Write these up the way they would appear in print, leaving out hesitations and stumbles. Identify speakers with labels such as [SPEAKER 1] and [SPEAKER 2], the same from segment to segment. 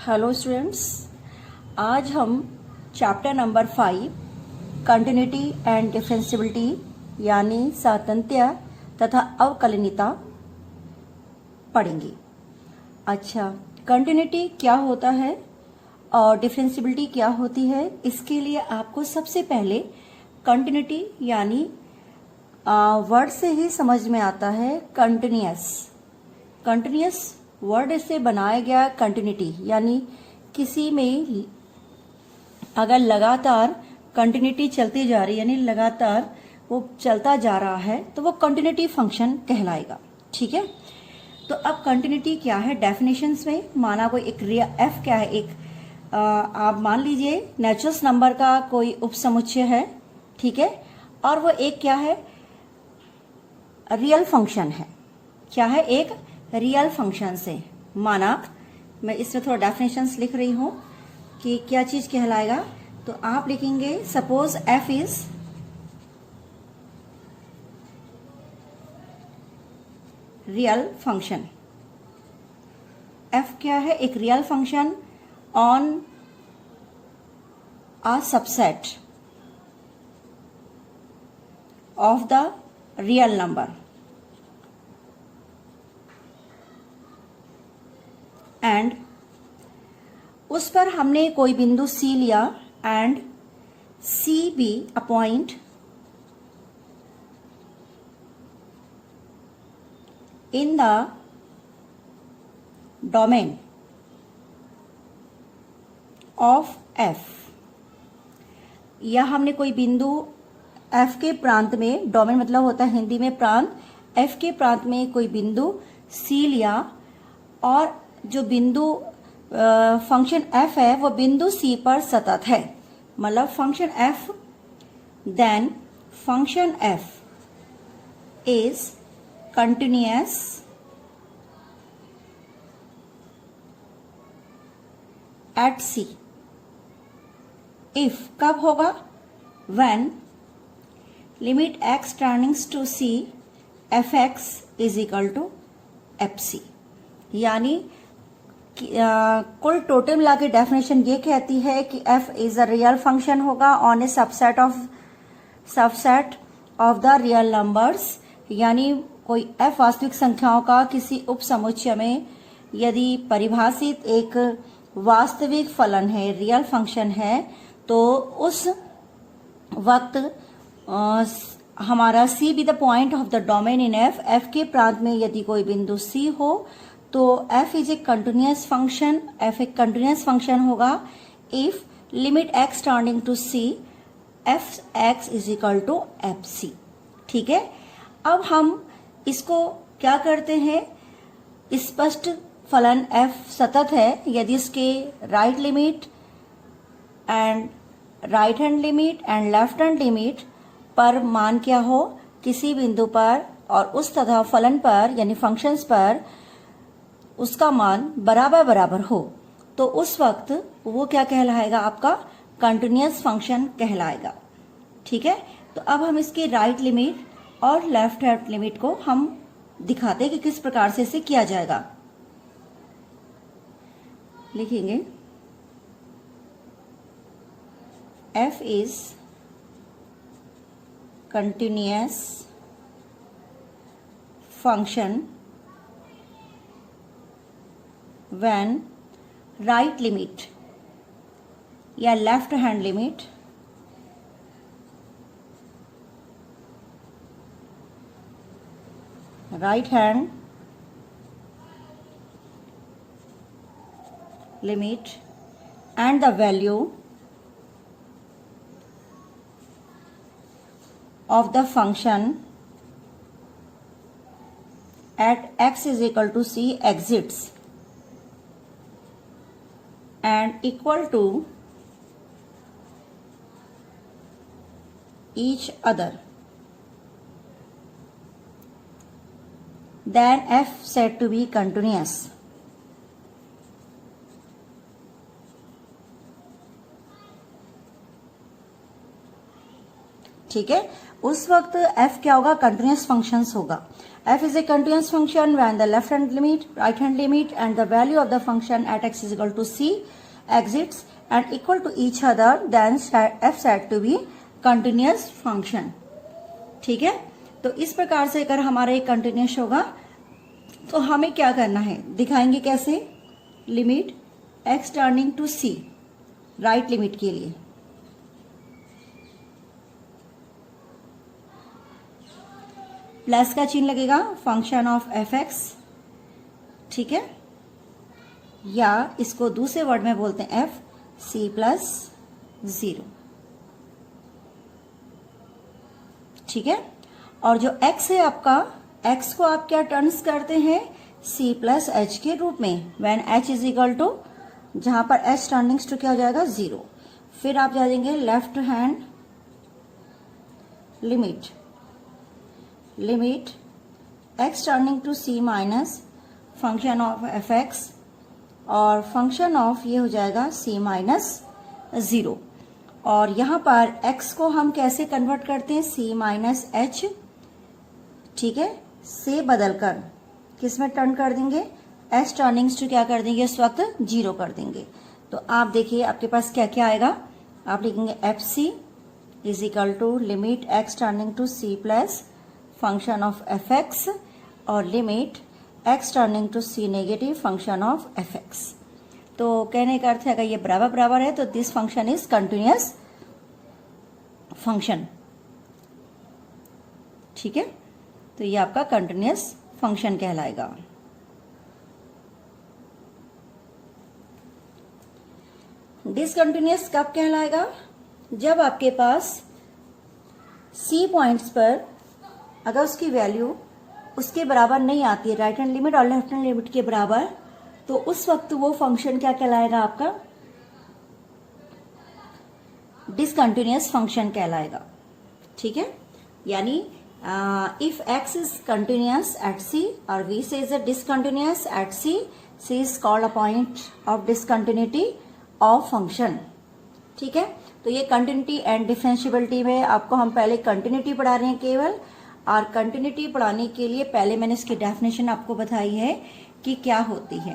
[SPEAKER 1] Hello students, आज हम chapter number 5 continuity and differentiability यानी सातत्य तथा अवकलनीयता पढ़ेंगे। अच्छा, कंटिन्यूटी क्या होता है और डिफरेंशियबिलिटी क्या होती है, इसके लिए आपको सबसे पहले कंटिन्यूटी यानी वर्ड से ही समझ में आता है कंटिन्यूअस। कंटिन्यूअस वर्ड से बनाया गया कंटिन्यूटी यानी किसी में अगर लगातार कंटिन्यूटी चलती जा रही यानी लगातार वो चलता जा रहा है तो वो कंटिन्यूटी फंक्शन कहलाएगा। ठीक है, तो अब कंटिन्यूटी क्या है डेफिनेशंस में, माना कोई एक एफ क्या है, एक आप मान लीजिए नेचुरल नंबर का कोई उपसमुच्चय है, ठीक है, और वो एक क्या है, रियल फंक्शन है। क्या है? एक रियल फंक्शन से। माना मैं इसमें थोड़ा डेफिनेशंस लिख रही हूं कि क्या चीज कहलाएगा, तो आप लिखेंगे suppose F is real function. F क्या है? एक real function on a subset of the real number and उस पर हमने कोई बिंदु C लिया and C be a point in the domain of F, या हमने कोई बिंदु F के प्रांत में, डोमेन मतलब होता है हिंदी में प्रांत, F के प्रांत में कोई बिंदु C लिया और जो बिंदु फंक्शन f है वो बिंदु C पर सतत है, मतलब function f, then function f is continuous at C। If कब होगा? When limit x turnings to C fx is equal to fc। यानी कुल टोटल मिला के डेफिनेशन ये कहती है कि f is a real function होगा on a subset of the real numbers, यानी कोई f वास्तविक संख्याओं का किसी उप समुच्चय में यदि परिभाषित एक वास्तविक फलन है, रियल फंक्शन है, तो उस वक्त हमारा C be the point of the domain in f के प्रांत में यदि कोई बिंदु C हो तो f is a continuous function, f एक कंटिन्यूअस फंक्शन होगा if limit x turning to C fx is equal to fc। ठीक है, अब हम इसको क्या करते हैं, स्पष्ट फलन f सतत है यदि इसके right limit and right hand limit and left hand limit पर मान क्या हो किसी बिंदु पर, और उस तथा फलन पर यानी फंक्शंस पर उसका मान बराबर बराबर हो, तो उस वक्त वो क्या कहलाएगा, आपका कंटिन्यूअस फंक्शन कहलाएगा। ठीक है, तो अब हम इसकी राइट लिमिट और लेफ्ट हैंड लिमिट को हम दिखाते हैं कि किस प्रकार से इसे किया जाएगा। लिखेंगे f is continuous function when right limit या left hand limit right hand limit and the value of the function at x is equal to C exits and equal to each other, then f said to be continuous। ठीक है, उस वक्त f क्या होगा, continuous functions होगा। f is a continuous function when the left hand limit, right hand limit and the value of the function at x is equal to c exits and equal to each other, then f said to be continuous function। ठीक है, तो इस प्रकार से अगर हमारा एक continuous होगा तो हमें क्या करना है, दिखाएंगे कैसे, limit x turning to c, right limit के लिए प्लस का चिन्ह लगेगा, फंक्शन ऑफ एफ एक्स, ठीक है, या इसको दूसरे वर्ड में बोलते हैं एफ सी प्लस 0, ठीक है। और जो x है आपका, x को आप क्या टर्न्स करते हैं, c प्लस एच के रूप में, when h is equal to, जहां पर h टर्निंग्स टू क्या हो जाएगा 0। फिर आप जाएंगे left hand limit, limit x turning to c minus function of F x, और फंक्शन ऑफ ये हो जाएगा c माइनस 0। और यहां पर x को हम कैसे कन्वर्ट करते हैं, c माइनस एच, ठीक है, से बदलकर किस में टर्न कर देंगे, s टर्निंग्स टू क्या कर देंगे, इस वक्त 0 कर देंगे। तो आप देखिए आपके पास क्या क्या आएगा, आप लिखेंगे f c is equal to limit x turning to c plus function of F x, और limit x turning to c negative function of F x. तो कहने का अर्थ है अगर ये बराबर बराबर है तो this function is continuous function, ठीक है, तो ये आपका कंटिन्यूअस फंक्शन कहलाएगा। डिसकंटिन्यूअस कब कहलाएगा, जब आपके पास c पॉइंट्स पर अगर उसकी वैल्यू उसके बराबर नहीं आती है, राइट हैंड लिमिट और लेफ्ट हैंड लिमिट के बराबर, तो उस वक्त वो फंक्शन क्या कहलाएगा, आपका डिसकंटिन्यूअस फंक्शन कहलाएगा, ठीक है। यानी if x is continuous at c और v से is a discontinuous at c, c is called a point of discontinuity of function, ठीक है। तो ये कंटिन्यूटी एंड डिफरेंशिएबिलिटी में आपको हम पहले कंटिन्यूटी पढ़ा रहे हैं केवल, और कंटिन्यूटी पढ़ाने के लिए पहले मैंने इसकी डेफिनेशन आपको बताई है कि क्या होती है।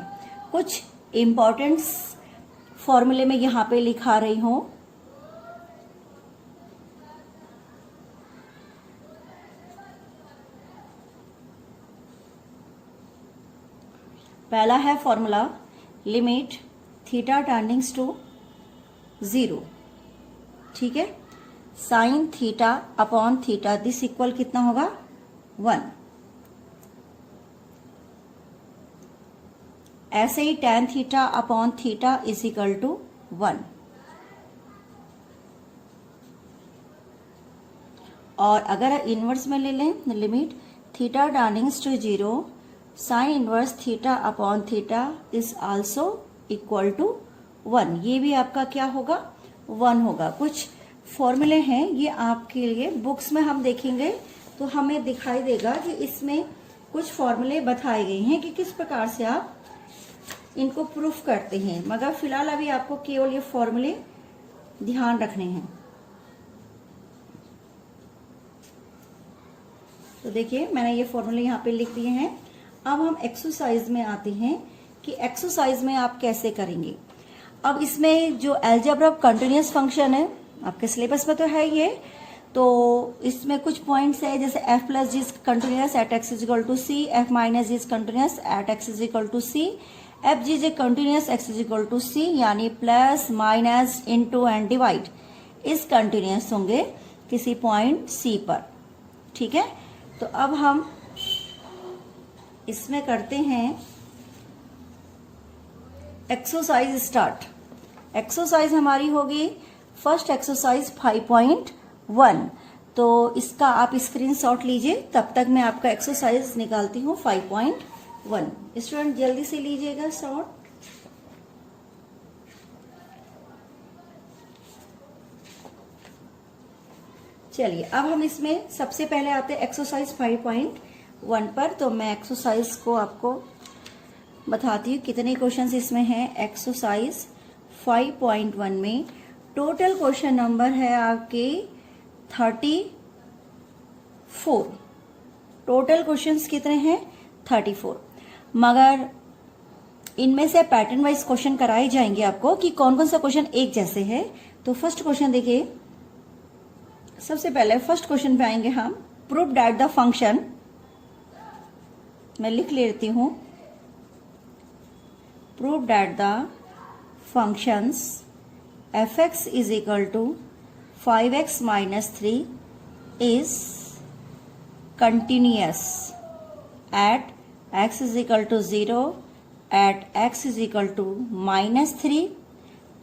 [SPEAKER 1] कुछ इंपॉर्टेंट फॉर्मूले में यहां पे लिखा रही हूं, पहला है formula limit theta turnings to 0, ठीक है, sine theta upon theta this equal कितना होगा 1। ऐसे ही tan theta upon theta is equal to 1। और अगर इनवर्स में ले लें, limit theta turnings to 0 sine inverse theta upon theta is also equal to 1, ये भी आपका क्या होगा 1 होगा। कुछ फॉर्मूले हैं ये आपके लिए बुक्स में हम देखेंगे तो हमें दिखाई देगा कि इसमें कुछ फॉर्मूले बताए गए हैं कि किस प्रकार से आप इनको प्रूफ करते हैं, मगर फिलहाल अभी आपको केवल ये फॉर्मूले ध्यान रखने हैं। तो देखिए मैंने ये फॉर्मूले यहाँ पे लिख दिए हैं। अब हम एक्सरसाइज में आते हैं कि एक्सरसाइज में आप कैसे करेंगे। अब इसमें जो अलजेब्रा ऑफ कंटिन्यूअस फंक्शन है आपके सिलेबस में तो है ये, तो इसमें कुछ पॉइंट्स है जैसे f plus g is continuous at x is equal to c, f minus g is continuous at x is equal to c, f g is continuous x is equal to c, यानी plus minus into and divide इस continuous होंगे किसी point c पर, ठीक है। तो अब हम इसमें करते हैं एक्सरसाइज स्टार्ट। एक्सरसाइज हमारी होगी फर्स्ट एक्सरसाइज 5.1, तो इसका आप स्क्रीनशॉट लीजिए, तब तक मैं आपका एक्सरसाइज निकालती हूँ 5.1। स्टूडेंट जल्दी से लीजिएगा शॉट। चलिए अब हम इसमें सबसे पहले आते हैं एक्सरसाइज 5.1 पर। तो मैं एक्सरसाइज को आपको बताती हूँ कितने क्वेश्चंस इसमें हैं। एक्सरसाइज 5.1 में टोटल क्वेश्चन नंबर है आपके 30 4। टोटल क्वेश्चंस कितने हैं? 34। मगर इनमें से पैटर्न वाइज क्वेश्चन कराए जाएंगे आपको कि कौन कौन सा क्वेश्चन एक जैसे है। तो फर्स्ट क्वेश्चन देखिए, सबसे पहले फर्स्ट क्वेश्चन पे आएंगे हम। प्रूव दैट द फंक्शन, मैं लिख लेती हूं, prove that the functions fx is equal to 5x minus 3 is continuous at x is equal to 0, at x is equal to minus 3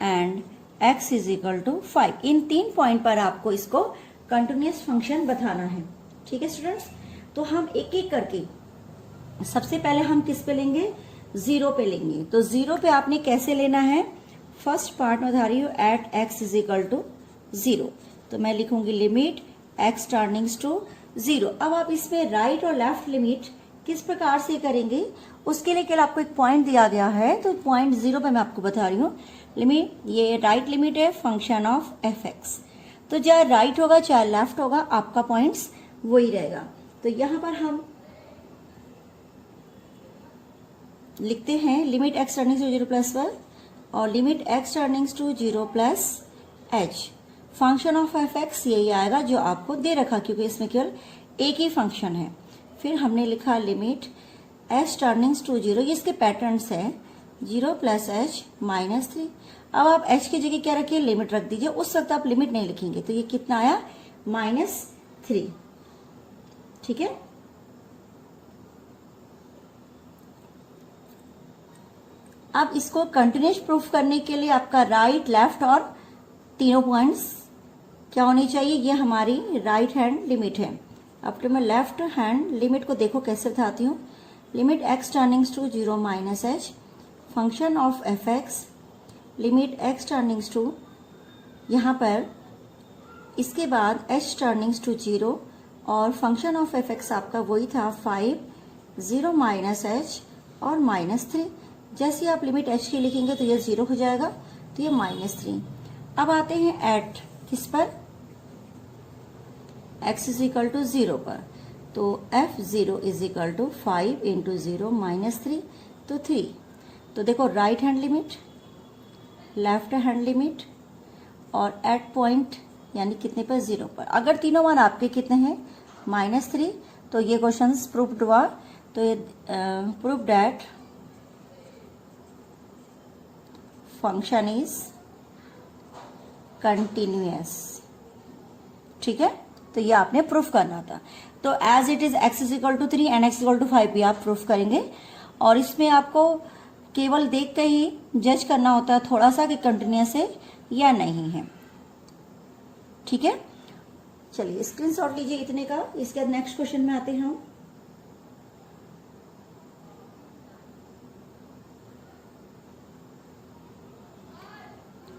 [SPEAKER 1] and x is equal to 5। In 3 point पर आपको इसको continuous function बताना है। ठीक है students, तो हम एक एक करके सबसे पहले हम किस पे लेंगे? 0 पे लेंगे। तो 0 पे आपने कैसे लेना है? फर्स्ट पार्ट में बता रही हूँ, eight x is equal to 0। तो मैं लिखूंगी लिमिट x टर्निंग्स टू 0। अब आप इसमें राइट और लेफ्ट लिमिट किस प्रकार से करेंगे, उसके लिए केवल आपको एक पॉइंट दिया गया है। तो पॉइंट 0 पे मैं आपको बता रही हूँ। लिमिट, ये राइट लिमिट है फंक्शन ऑफ fx। तो चाहे राइट होगा चाहे लेफ्ट होगा, आपका पॉइंट्स वही रहेगा। तो यहां पर हम लिखते हैं limit x turnings to 0 plus 1 और limit x turnings to 0 plus h। Function of fx यही आएगा जो आपको दे रखा, क्योंकि इसमें केवल एक ही फंक्शन है। फिर हमने लिखा लिमिट h टर्निंग्स टू 0, ये इसके पैटर्न्स है, 0 प्लस h माइनस 3। अब आप h की जगह क्या रखिए? लिमिट रख दीजिए। उस वक्त आप लिमिट नहीं लिखेंगे। तो ये कितना आया? -3। ठीक है, अब इसको कंटिन्यूअस प्रूफ करने के लिए आपका राइट, लेफ्ट और तीनों पॉइंट्स क्या होनी चाहिए? ये हमारी राइट हैंड लिमिट है। अब तो मैं लेफ्ट हैंड लिमिट को देखो कैसे बताती हूँ। Limit x turnings to 0 minus h, function of fx, limit x turnings to, यहाँ पर इसके बाद h टर्निंग्स टू 0 और फंक्शन ऑफ fx आपका वही था 5, 0 माइनस h और -3। जैसे आप लिमिट h की लिखेंगे तो ये 0 हो जाएगा, तो ये -3। अब आते हैं एट किस पर? x इज इक्वल टू 0 पर। तो f0 is equal to 5 into 0 minus 3, तो 3। तो देखो right hand limit, left hand limit और एट पॉइंट यानी कितने पर? 0 पर। अगर तीनों मान आपके कितने हैं? -3, तो ये क्वेश्चन प्रूव्ड हुआ। तो ये prove that function is continuous. ठीक है, तो ये आपने प्रूफ करना था। तो as it is x is equal to 3 and x equal to 5 भी आप प्रूफ करेंगे। और इसमें आपको केवल देख के ही जज करना होता है थोड़ा सा कि कंटिन्यूअस है या नहीं है। ठीक है, चलिए स्क्रीनशॉट लीजिए इतने का। इसके बाद नेक्स्ट क्वेश्चन में आते हैं हम।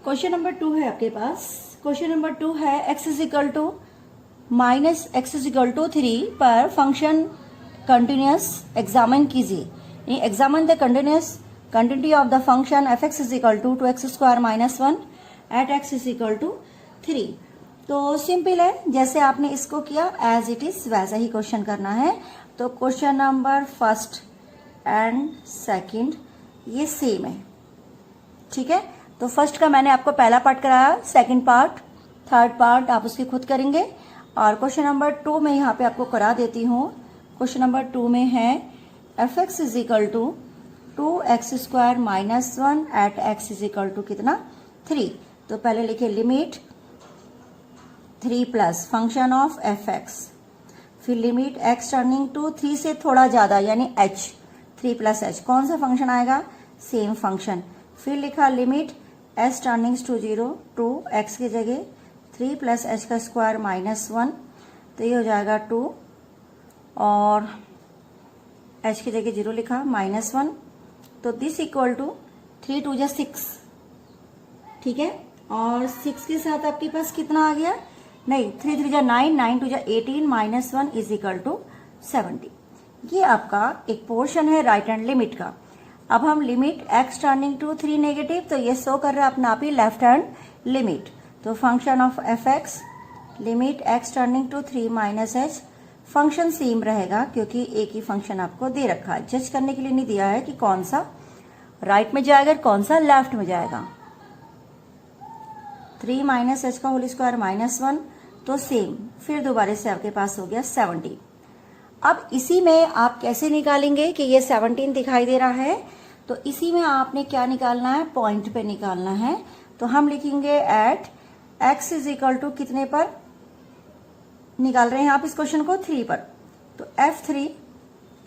[SPEAKER 1] क्वेश्चन नंबर 2 है आपके पास। क्वेश्चन नंबर 2 है x is equal to minus x is equal to 3 पर फंक्शन कंटिन्यूअस एग्जामिन कीजिए। Examine the continuity of the function fx is equal to 2x square minus 1 at x is equal to 3। तो simple है, जैसे आपने इसको किया as it is वैसा ही question करना है। तो question number first and second ये सेम है। ठीक है, तो फर्स्ट का मैंने आपको पहला पार्ट कराया, सेकंड पार्ट, थर्ड पार्ट आप उसकी खुद करेंगे। और क्वेश्चन नंबर 2 में यहाँ पे आपको करा देती हूँ। क्वेश्चन नंबर 2 में है fx is equal to 2x square minus 1 at x is equal to कितना? 3। तो पहले लिखे limit 3 plus function of fx, फिर लिमिट x टर्निंग टू 3 से थोड़ा ज्यादा यानी h, 3 प्लस h। कौन सा फंक्शन आएगा? Same function. फिर लिखा limit s turnings to 0 to x की जगह 3 प्लस h का स्क्वायर माइनस 1, तो ये हो जाएगा 2 और h की जगह 0 लिखा -1। तो दिस इक्वल टू 3 2 जा 6। ठीक है, और 6 के साथ आपके पास कितना आ गया? नहीं, 3 3 जा 9, 9 2 जा 18 -1 इज इक्वल टू 70। ये आपका एक पोर्शन है राइट हैंड लिमिट का। अब हम limit x turning to 3 negative, तो ये शो कर रहा है अपना आप ही लेफ्ट हैंड लिमिट। तो function of fx limit x turning to 3 minus h, function same रहेगा क्योंकि एक ही फंक्शन आपको दे रखा है। जज करने के लिए नहीं दिया है कि कौन सा राइट में जाएगा और कौन सा लेफ्ट में जाएगा। 3 माइनस एच का होल स्क्वायर -1 तो सेम, फिर दोबारा से आपके पास हो गया 17। अब इसी में आप कैसे निकालेंगे कि ये 17 दिखाई दे रहा है, तो इसी में आपने क्या निकालना है, पॉइंट पे निकालना है। तो हम लिखेंगे at x is equal to कितने पर निकाल रहे हैं आप इस क्वेश्चन को, 3 पर। तो f3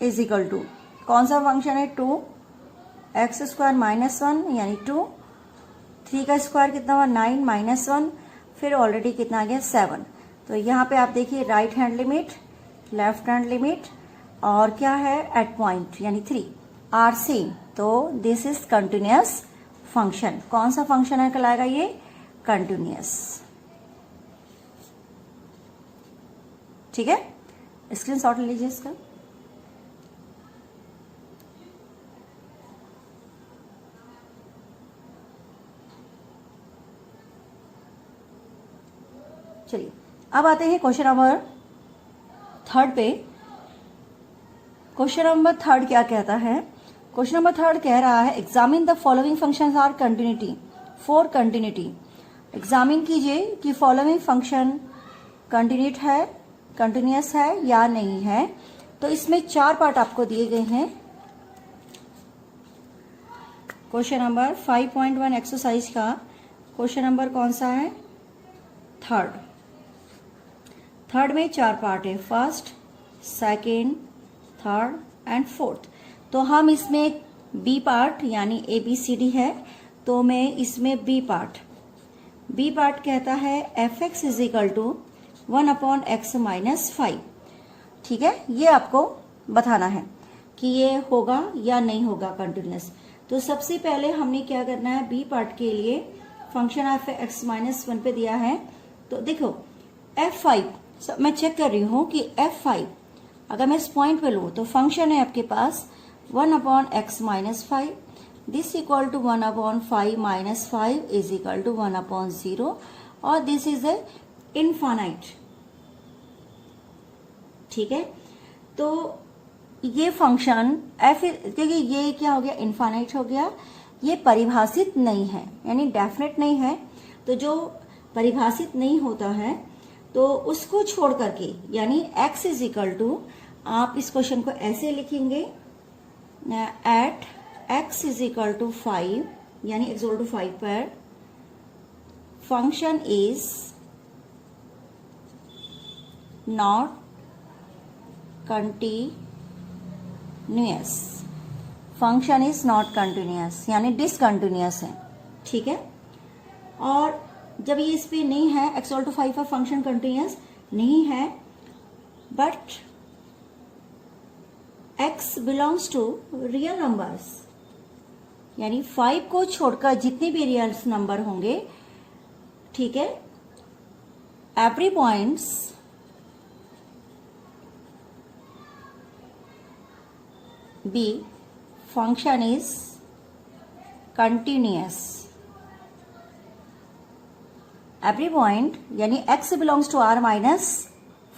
[SPEAKER 1] इज इक्वल टू कौन सा फंक्शन है, 2x स्क्वायर -1 यानी 2, 3 का स्क्वायर कितना हुआ 9 -1, फिर ऑलरेडी कितना आ गया 7। तो यहाँ पे आप देखिए right hand limit, left hand limit और क्या है एट पॉइंट यानी 3 आर सेम। तो दिस इज कंटिन्यूअस फंक्शन। कौन सा फंक्शन है कहलाएगा ये, कंटिन्यूअस। ठीक है, स्क्रीनशॉट ले लीजिए इसका। चलिए अब आते हैं क्वेश्चन नंबर 3 पे। क्वेश्चन नंबर 3 क्या कहता है, क्वेश्चन नंबर 3 कह रहा है examine the following functions are continuity for continuity. Examine कीजिए कि फॉलोइंग फंक्शन कंटिन्यूअस है या नहीं है। तो इसमें 4 पार्ट आपको दिए गए हैं। क्वेश्चन नंबर 5.1 एक्सरसाइज का क्वेश्चन नंबर कौन सा है, 3rd में 4 पार्ट है, first, second, third and fourth. तो हम इसमें बी पार्ट यानी ABCD है, तो मैं इसमें बी पार्ट कहता है fx is equal to 1/x - 5। ठीक है, ये आपको बताना है कि ये होगा या नहीं होगा कंटिन्यूअस। तो सबसे पहले हमने क्या करना है, बी पार्ट के लिए फंक्शन fx -1 पे दिया है। तो देखो f5 मैं चेक कर रही हूं कि f5 अगर मैं इस पॉइंट पे लूं तो फंक्शन है आपके पास 1/x - 5, this equal to 1/5 - 5 is equal to 1/0 और दिस इज ए इनफाइनाइट। ठीक है, तो ये फंक्शन f क्योंकि ये क्या हो गया, इनफाइनाइट हो गया, ये परिभाषित नहीं है यानी डेफिनेट नहीं है। तो जो परिभाषित नहीं होता है तो उसको छोड़ करके यानी x इज इक्वल टू, आप इस क्वेश्चन को ऐसे लिखेंगे at x is equal to 5 यानी x इक्वल टू 5 पर function is not continuous, function is not continuous यानी डिसकंटिन्यूअस है। ठीक है, और जब ये इस पे नहीं है x इक्वल टू 5 पर फंक्शन कंटिन्यूअस नहीं है, but x belongs to real numbers यानी 5 को छोड़कर जितने भी रियल नंबर होंगे, ठीक है, every points be function is continuous. Every point यानी x belongs to r -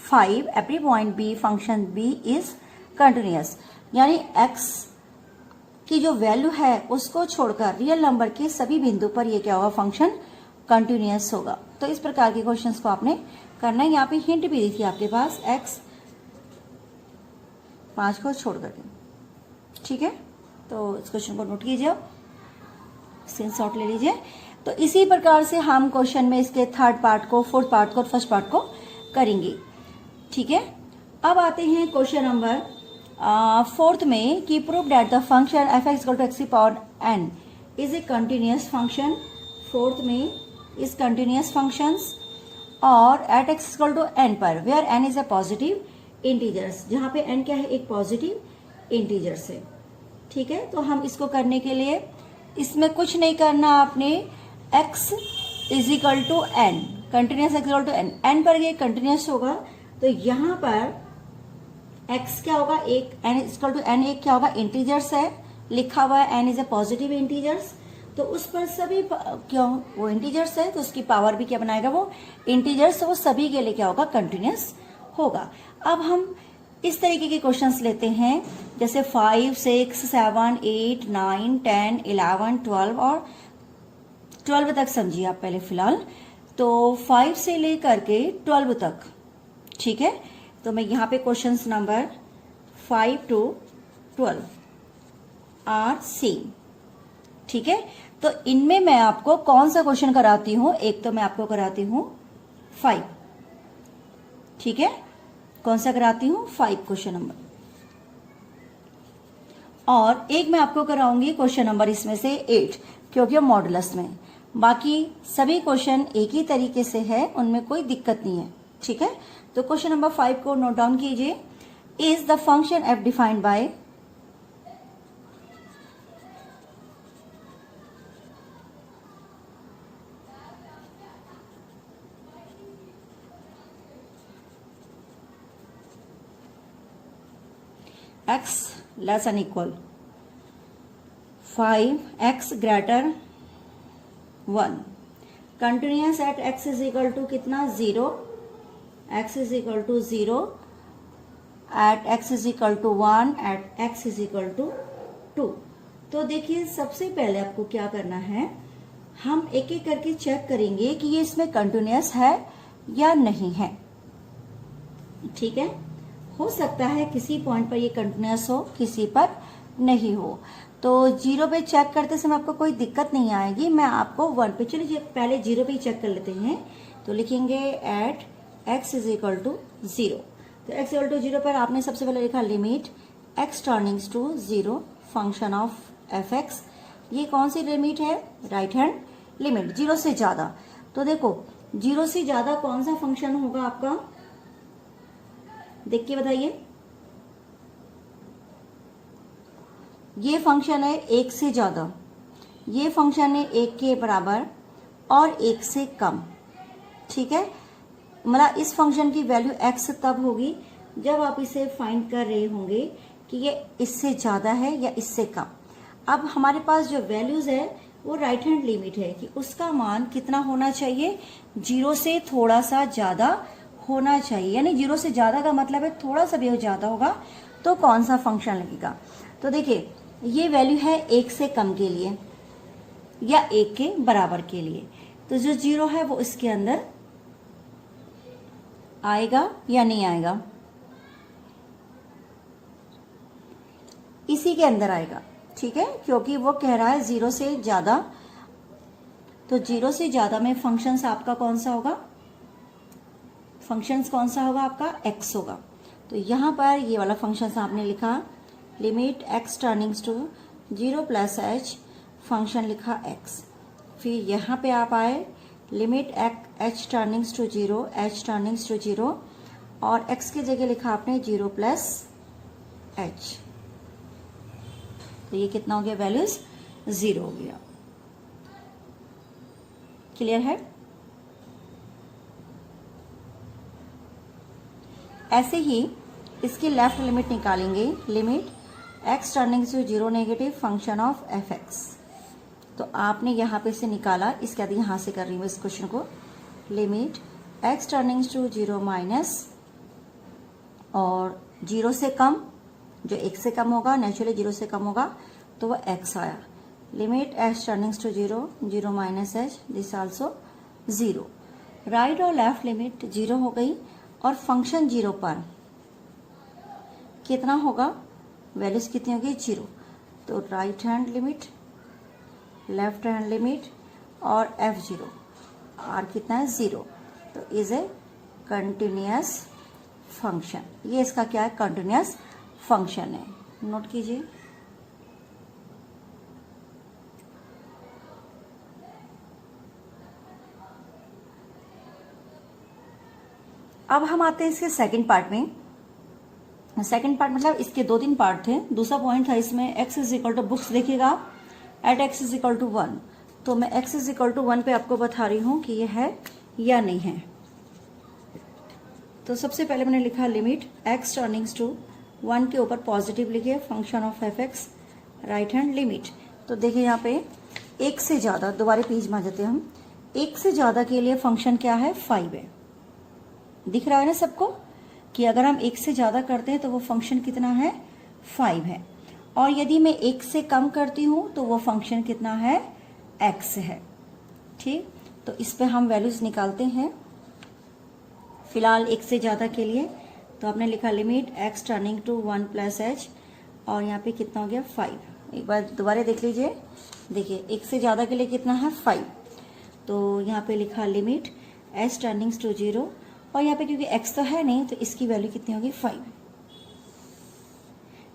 [SPEAKER 1] 5, every point b function b is continuous यानी x की जो वैल्यू है उसको छोड़कर रियल नंबर के सभी बिंदु पर ये क्या होगा, फंक्शन कंटिन्यूअस होगा। तो इस प्रकार के क्वेश्चंस को आपने करना है। यहाँ पे हिंट भी दी थी आपके पास x 5 को छोड़ करके। ठीक है, तो इस क्वेश्चन को नोट कीजिए, स्क्रीनशॉट ले लीजिए। तो इसी प्रकार से हम क्वेश्चन में इसके 3rd पार्ट को, 4th पार्ट को और 1st पार्ट को करेंगे। ठीक है, अब आते हैं क्वेश्चन नंबर 4th में कि prove that the function f(x = x⁴n is a continuous function. 4th में इस कंटिन्यूअस फंक्शंस और एट x = n पर where n is a positive integers, जहां पे n क्या है, एक पॉजिटिव इंटीजर्स है। ठीक है, तो हम इसको करने के लिए इसमें कुछ नहीं करना आपने, x is equal to n, continuous x equal to n पर ये कंटिन्यूअस होगा। तो यहाँ पर x क्या होगा, एक n इक्वल टू n, एक क्या होगा, इंटीजर्स है, लिखा हुआ है n is a positive integers. तो उस पर सभी क्यों वो इंटीजर्स है तो उसकी पावर भी क्या बनाएगा, वो इंटीजर्स, वो सभी के लिए क्या होगा, कंटिन्यूअस होगा। अब हम इस तरीके के क्वेश्चंस लेते हैं, जैसे 5, 6, 7, 8, 9, 10, 11, 12 और 12 तक समझिए आप पहले फिलहाल। तो 5 से लेकर के 12 तक, ठीक है। तो मैं यहाँ पे questions number 5 to 12 are same, ठीक है। तो इनमें मैं आपको कौन सा क्वेश्चन कराती हूं, एक तो मैं आपको कराती हूं 5, ठीक है। कौन सा कराती हूं, 5 क्वेश्चन नंबर, और एक मैं आपको कराऊंगी क्वेश्चन नंबर इसमें से 8, क्योंकि मॉडुलस में। बाकी सभी क्वेश्चन एक ही तरीके से है, उनमें कोई दिक्कत नहीं है, ठीक है। तो क्वेश्चन नंबर 5 को नोट डाउन कीजिए। Is the function f defined by x less than equal 5, x greater 1, continuous at x is equal to कितना 0, x is equal to 0, at x is equal to 1, at x is equal to 2। तो देखिए सबसे पहले आपको क्या करना है, हम एक एक करके चेक करेंगे कि ये इसमें कंटिन्यूस है या नहीं है, ठीक है। हो सकता है किसी पॉइंट पर ये कंटिन्यूस हो, किसी पर नहीं हो। तो 0 पे चेक करते समय आपको कोई दिक्कत नहीं आएगी। मैं आपको 1 पे, चलिए पहले 0 पे ही चेक कर लेते हैं। तो लिखेंगे at x is equal to 0। तो x इक्वल टू 0 पर आपने सबसे पहले लिखा limit x turnings to 0 function of fx। ये कौन सी लिमिट है, राइट हैंड लिमिट, 0 से ज्यादा। तो देखो 0 से ज्यादा कौन सा फंक्शन होगा आपका, देख के बताइए। ये फंक्शन है 1 से ज्यादा, ये फंक्शन है 1 के बराबर और 1 से कम, ठीक है। मतलब इस फंक्शन की वैल्यू x तब होगी जब आप इसे फाइंड कर रहे होंगे कि ये इससे ज्यादा है या इससे कम। अब हमारे पास जो वैल्यूज है वो राइट हैंड लिमिट है कि उसका मान कितना होना चाहिए, 0 से थोड़ा सा ज्यादा होना चाहिए। यानी 0 से ज्यादा का मतलब है थोड़ा सा भी ज्यादा होगा तो कौन सा फंक्शन लगेगा। तो देखिए ये वैल्यू है 1 से कम के लिए या 1 के बराबर के लिए। तो जो 0 है वो इसके अंदर आएगा या नहीं आएगा, इसी के अंदर आएगा, ठीक है, क्योंकि वो कह रहा है 0 से ज्यादा। तो 0 से ज्यादा में फंक्शंस आपका कौन सा होगा, फंक्शंस कौन सा होगा आपका, x होगा। तो यहां पर ये वाला फंक्शन आपने लिखा limit x turnings to 0 plus h, function लिखा x। फिर यहाँ पे आप आए limit h turnings to 0, h turnings to 0 और x की जगह लिखा आपने 0 प्लस h। तो ये कितना हो गया, वैल्यूज 0 हो गया। क्लियर है। ऐसे ही इसकी लेफ्ट लिमिट निकालेंगे, limit x turning to 0 negative function of fx। तो आपने यहाँ पे से निकाला, इसके बाद यहाँ से कर रही हूँ इस क्वेश्चन को, limit x turning to 0 minus और 0 से कम, जो 1 से कम होगा नेचुरली 0 से कम होगा तो वो x आया। Limit h turning to 0, 0 minus h, this also 0। Right और लेफ्ट लिमिट 0 हो गई और फंक्शन 0 पर कितना होगा, वैल्यूज कितनी होगी, 0। तो right hand limit, left hand limit और f0, r कितना है 0। तो इज ए कंटिन्यूअस फंक्शन, ये इसका क्या है, कंटिन्यूअस फंक्शन है, नोट कीजिए। अब हम आते हैं इसके सेकंड पार्ट में। सेकंड पार्ट मतलब इसके 2-3 पार्ट थे। दूसरा पॉइंट था इसमें x is equal to, books देखिएगा, at x is equal to 1। तो मैं x इज इक्वल टू 1 पे आपको बता रही हूं कि ये है या नहीं है। तो सबसे पहले मैंने लिखा लिमिट x टर्निंग्स टू 1 के ऊपर पॉजिटिव लिखे function of fx, right hand limit. तो देखिए यहाँ पे 1 से ज्यादा, दोबारा पेज में आ जाते हैं हम, 1 से ज्यादा के लिए फंक्शन क्या है, 5 है, दिख रहा है ना सबको। कि अगर हम 1 से ज़्यादा करते हैं तो वो फंक्शन कितना है, 5 है, और यदि मैं 1 से कम करती हूँ तो वो फंक्शन कितना है, x है। ठीक, तो इस पे हम वैल्यूज निकालते हैं फिलहाल 1 से ज़्यादा के लिए। तो आपने लिखा limit x turning to 1 plus h, और यहाँ पे कितना हो गया, 5। एक बार दोबारा देख लीजिए, देखिए 1 से ज़्यादा के लिए कितना है, 5। तो यहाँ पे लिखा लिमिट s टर्निंग्स टू 0, और यहाँ पे क्योंकि x तो है नहीं तो इसकी वैल्यू कितनी होगी, 5।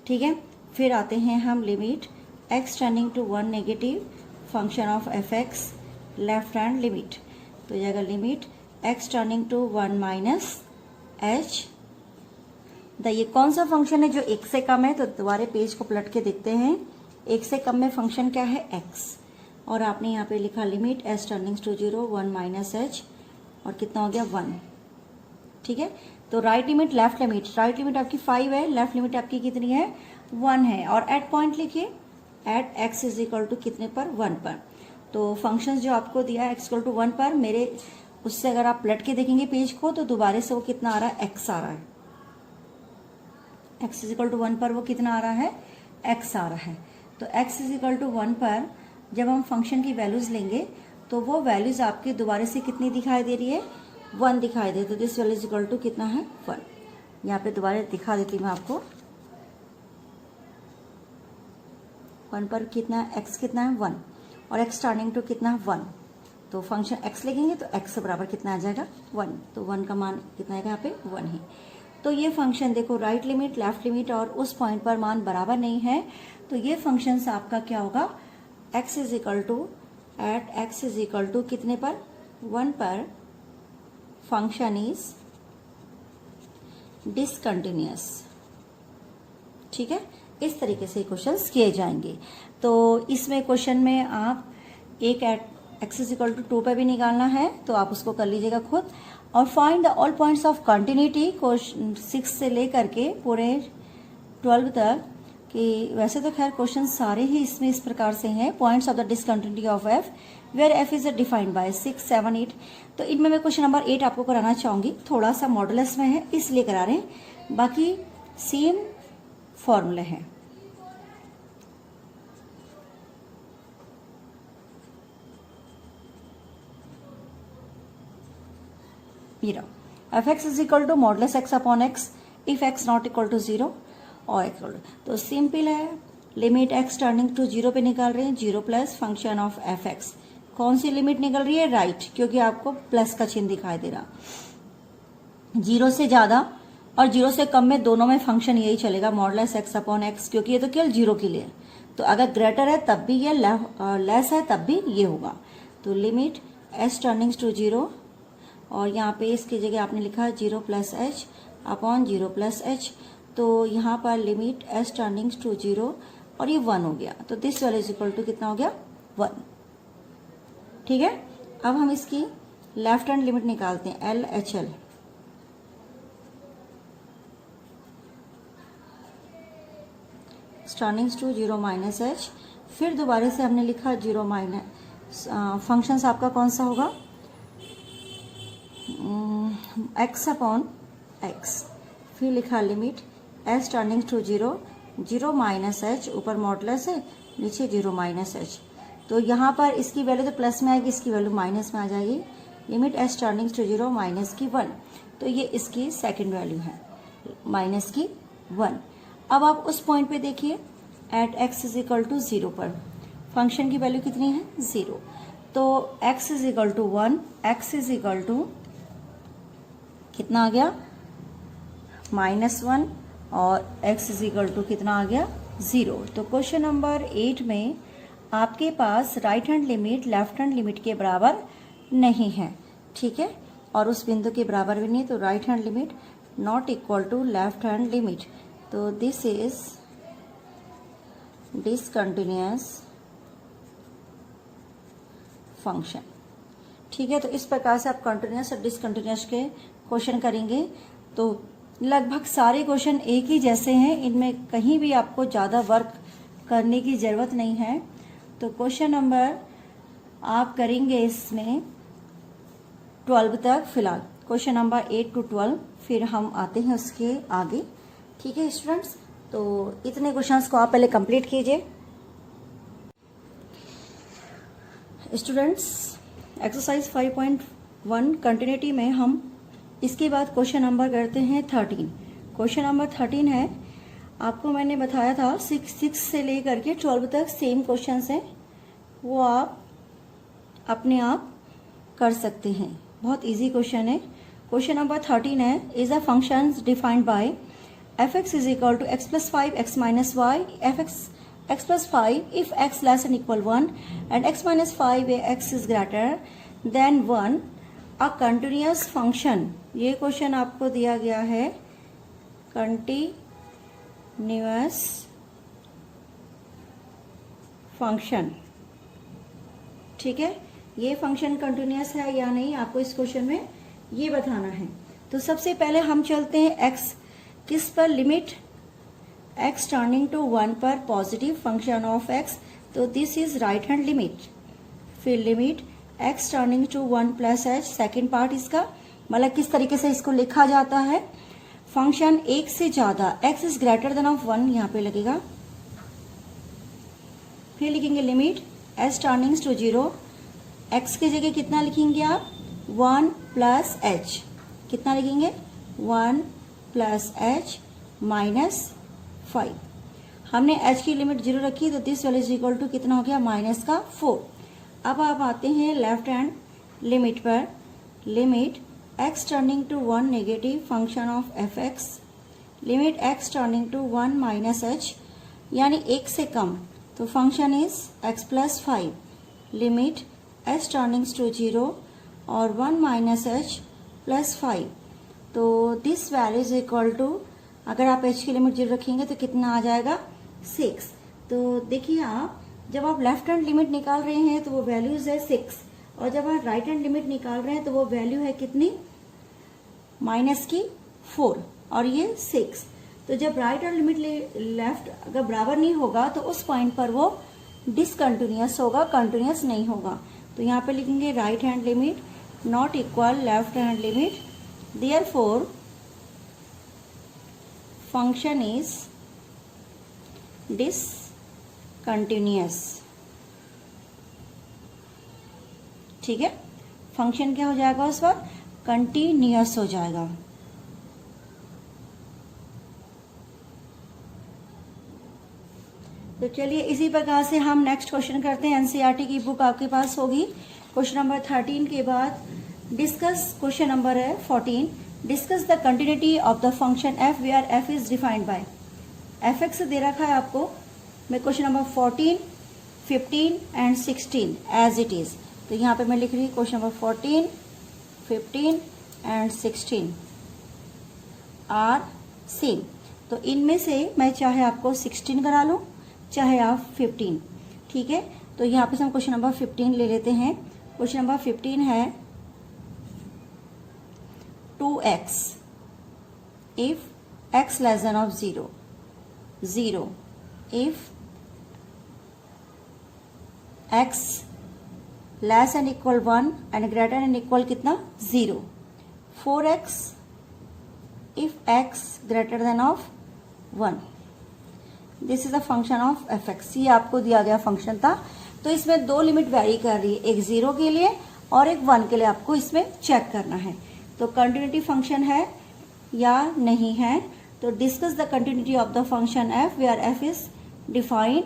[SPEAKER 1] ठीक है, फिर आते हैं हम limit x turning to 1 negative function of fx left hand limit. तो जाएगा limit x turning to 1 minus h। ये कौन सा फंक्शन है जो 1 से कम है, तो दोबारा पेज को पलट के देखते हैं। 1 से कम में फंक्शन क्या है, x, और आपने यहाँ पे लिखा limit s turnings to 0 1 minus h, और कितना हो गया, 1। ठीक है, तो right limit left limit, right limit आपकी 5 है, लेफ्ट लिमिट आपकी कितनी है, 1 है, और एट पॉइंट लिखिए at x is equal to कितने पर, 1 पर। तो फंक्शंस जो आपको दिया है x इक्वल टू 1 पर, मेरे उससे अगर आप पलट के देखेंगे पेज को तो दोबारा से वो कितना आ रहा है, x आ रहा है। x इज इक्वल टू 1 पर वो कितना आ रहा है, x आ रहा है। तो x इज इक्वल टू 1 पर जब हम फंक्शन की वैल्यूज लेंगे तो वो वैल्यूज आपके दोबारा से कितनी दिखाई दे रही है, 1 दिखाई दे। तो this value is equal to कितना है, 1। यहाँ पे दोबारा दिखा देती हूँ मैं आपको, 1 पर कितना है, x कितना है, 1, और x टर्निंग टू कितना है, 1। तो फंक्शन x लिखेंगे तो x से बराबर कितना आ जाएगा, 1। तो 1 का मान कितना है, यहाँ पे 1 है। तो ये फंक्शन देखो, राइट लिमिट लेफ्ट लिमिट और उस पॉइंट पर मान बराबर नहीं है, तो ये फंक्शन आपका क्या होगा, x is equal to at x is equal to कितने पर, 1 पर फंक्शन इज डिसकंटिन्यूअस। ठीक है, इस तरीके से क्वेश्चंस किए जाएंगे। तो इसमें क्वेश्चन में आप एक at x is equal to 2 पर भी निकालना है, तो आप उसको कर लीजिएगा खुद। और find the all points of continuity, 6 से लेकर के पूरे 12 तक, कि वैसे तो खैर क्वेश्चन सारे ही इसमें इस प्रकार से हैं। Points of the discontinuity of f where f is defined by 6, 7, 8। तो इनमें मैं क्वेश्चन नंबर 8 आपको कराना चाहूंगी, थोड़ा सा मॉडुलस में है इसलिए करा रहे हैं, बाकी सेम फॉर्मूले हैं। F x is equal to modulus x upon x if x not equal to 0 और इक्वल टू, तो सिंपल है, लिमिट एक्स टर्निंग टू 0 पे निकाल रहे हैं, 0 plus function of F x. कौन सी लिमिट निकल रही है, राइट, क्योंकि आपको प्लस का चिन्ह दिखाई दे रहा। 0 से ज्यादा और 0 से कम में दोनों में फंक्शन यही चलेगा, मॉडुलस एक्स अपॉन एक्स, क्योंकि ये तो केवल 0 के लिए। तो अगर ग्रेटर है तब भी ये, लेस है तब भी ये होगा। तो लिमिट एस टर्निंग्स टू 0, और यहाँ पे इसकी जगह आपने लिखा 0 plus H upon 0 plus H. तो यहाँ पर लिमिट एस टर्निंग्स टू 0 और ये 1 हो गया, तो this value is equal to कितना हो गया, 1। ठीक है, अब हम इसकी लेफ्ट हैंड लिमिट निकालते हैं, l h l. Turnings to 0 minus h, फिर दोबारा से हमने लिखा 0 माइनस, फंक्शंस आपका कौन सा होगा, x अपॉन x, फिर लिखा limit s turning to 0, 0 minus h, ऊपर मॉडुलस है, नीचे 0 माइनस एच। तो यहाँ पर इसकी वैल्यू तो प्लस में आएगी, इसकी वैल्यू माइनस में आ जाएगी। Limit s turning to 0 minus की 1, तो ये इसकी सेकंड वैल्यू है, माइनस की 1। अब आप उस पॉइंट पे देखिए, at x is equal to 0 पर फंक्शन की वैल्यू कितनी है, 0। तो x is equal to 1, x is equal to कितना आ गया, -1, और x इज इक्वल टू कितना आ गया, 0। तो क्वेश्चन नंबर 8 में आपके पास right hand limit left hand limit के बराबर नहीं है, ठीक है, और उस बिंदु के बराबर भी नहीं, तो right hand limit not equal to left hand limit. तो दिस इज डिसकंटिन्यूअस फंक्शन। ठीक है, तो इस प्रकार से आप कंटिन्यूअस और डिसकंटिन्यूअस के क्वेश्चन करेंगे। तो लगभग सारे क्वेश्चन एक ही जैसे हैं, इनमें कहीं भी आपको ज़्यादा वर्क करने की ज़रूरत नहीं है। तो क्वेश्चन नंबर आप करेंगे इसमें 12 तक, फिलहाल क्वेश्चन नंबर 8 to 12, फिर हम आते हैं उसके आगे। ठीक है स्टूडेंट्स, तो इतने क्वेश्चंस को आप पहले कंप्लीट कीजिए। स्टूडेंट्स, एक्सरसाइज 5.1 कंटिन्यूटी में हम इसके बाद क्वेश्चन नंबर करते हैं 13। क्वेश्चन नंबर 13 है, आपको मैंने बताया था 6 से लेकर के 12 तक सेम क्वेश्चंस हैं, वो आप अपने आप कर सकते हैं। बहुत इजी क्वेश्चन है। क्वेश्चन नंबर 13 है, is a function defined by f(x) is equal to x plus 5 x minus y x plus 5 if x less N equal 1 and x minus 5 x is greater than 1 a continuous function. ये question आपको दिया गया है continuous function. ठीक है, ये function continuous है या नहीं, आपको इस क्वेश्चन में ये बताना है। तो सबसे पहले हम चलते हैं x किस पर, लिमिट x टर्निंग टू 1 पर पॉजिटिव फंक्शन ऑफ x, तो this is right hand limit. फिर limit x turning to 1 plus h, second part इसका, मतलब किस तरीके से इसको लिखा जाता है। फंक्शन एक से ज्यादा x is greater than of 1, यहाँ पे लगेगा। फिर लिखेंगे limit h turnings to 0, x की जगह कितना लिखेंगे आप 1 प्लस h, कितना लिखेंगे 1 प्लस h माइनस 5। हमने h की लिमिट 0 रखी, तो this value is equal to कितना हो गया माइनस का 4। अब आप आते हैं लेफ्ट हैंड लिमिट पर, limit x turning to 1 negative function of f(x), limit x turning to 1 minus h यानी 1 से कम, तो function is x plus 5, limit h turnings to 0 और 1 माइनस h प्लस 5, तो this value is equal to, अगर आप h की limit 0 रखेंगे तो कितना आ जाएगा 6। तो देखिए आप जब आप लेफ्ट हैंड लिमिट निकाल रहे हैं तो वो वैल्यूज है 6, और जब आप राइट हैंड लिमिट निकाल रहे हैं तो वो वैल्यू है कितनी माइनस की 4 और ये 6। तो जब राइट हैंड लिमिट लेफ्ट अगर बराबर नहीं होगा तो उस पॉइंट पर वो डिसकंटिन्यूअस होगा, कंटिन्यूअस नहीं होगा। तो यहाँ पे लिखेंगे right hand limit not equal left hand limit, therefore function is discontinuous. ठीक है, फंक्शन क्या हो जाएगा उस वक्त कंटिन्यूअस हो जाएगा। तो चलिए इसी प्रकार से हम नेक्स्ट क्वेश्चन करते हैं। एनसीईआरटी की बुक आपके पास होगी। क्वेश्चन नंबर 13 के बाद डिस्कस, क्वेश्चन नंबर है 14, discuss the continuity of the function f where f is defined by f(x) दे रखा है आपको। मैं question number 14, 15 and 16 as it is, तो यहाँ पे मैं लिख रही हूँ question number 14, 15 and 16 are same. तो इनमें से मैं चाहे आपको 16 करा लूँ चाहे आप 15। ठीक है, तो यहाँ पे हम क्वेश्चन नंबर 15 ले लेते हैं। क्वेश्चन नंबर 15 है 2x if x less than of 0, 0 if x less and equal 1 and greater and equal कितना 0, 4x if x greater than of 1, this is the function of f(x). ये आपको दिया गया function था। तो इसमें दो लिमिट वेरी कर रही है, एक 0 के लिए और एक 1 के लिए, आपको इसमें चेक करना है। तो कंटिन्यूटी फंक्शन है या नहीं है, तो discuss the continuity of the function f where f is defined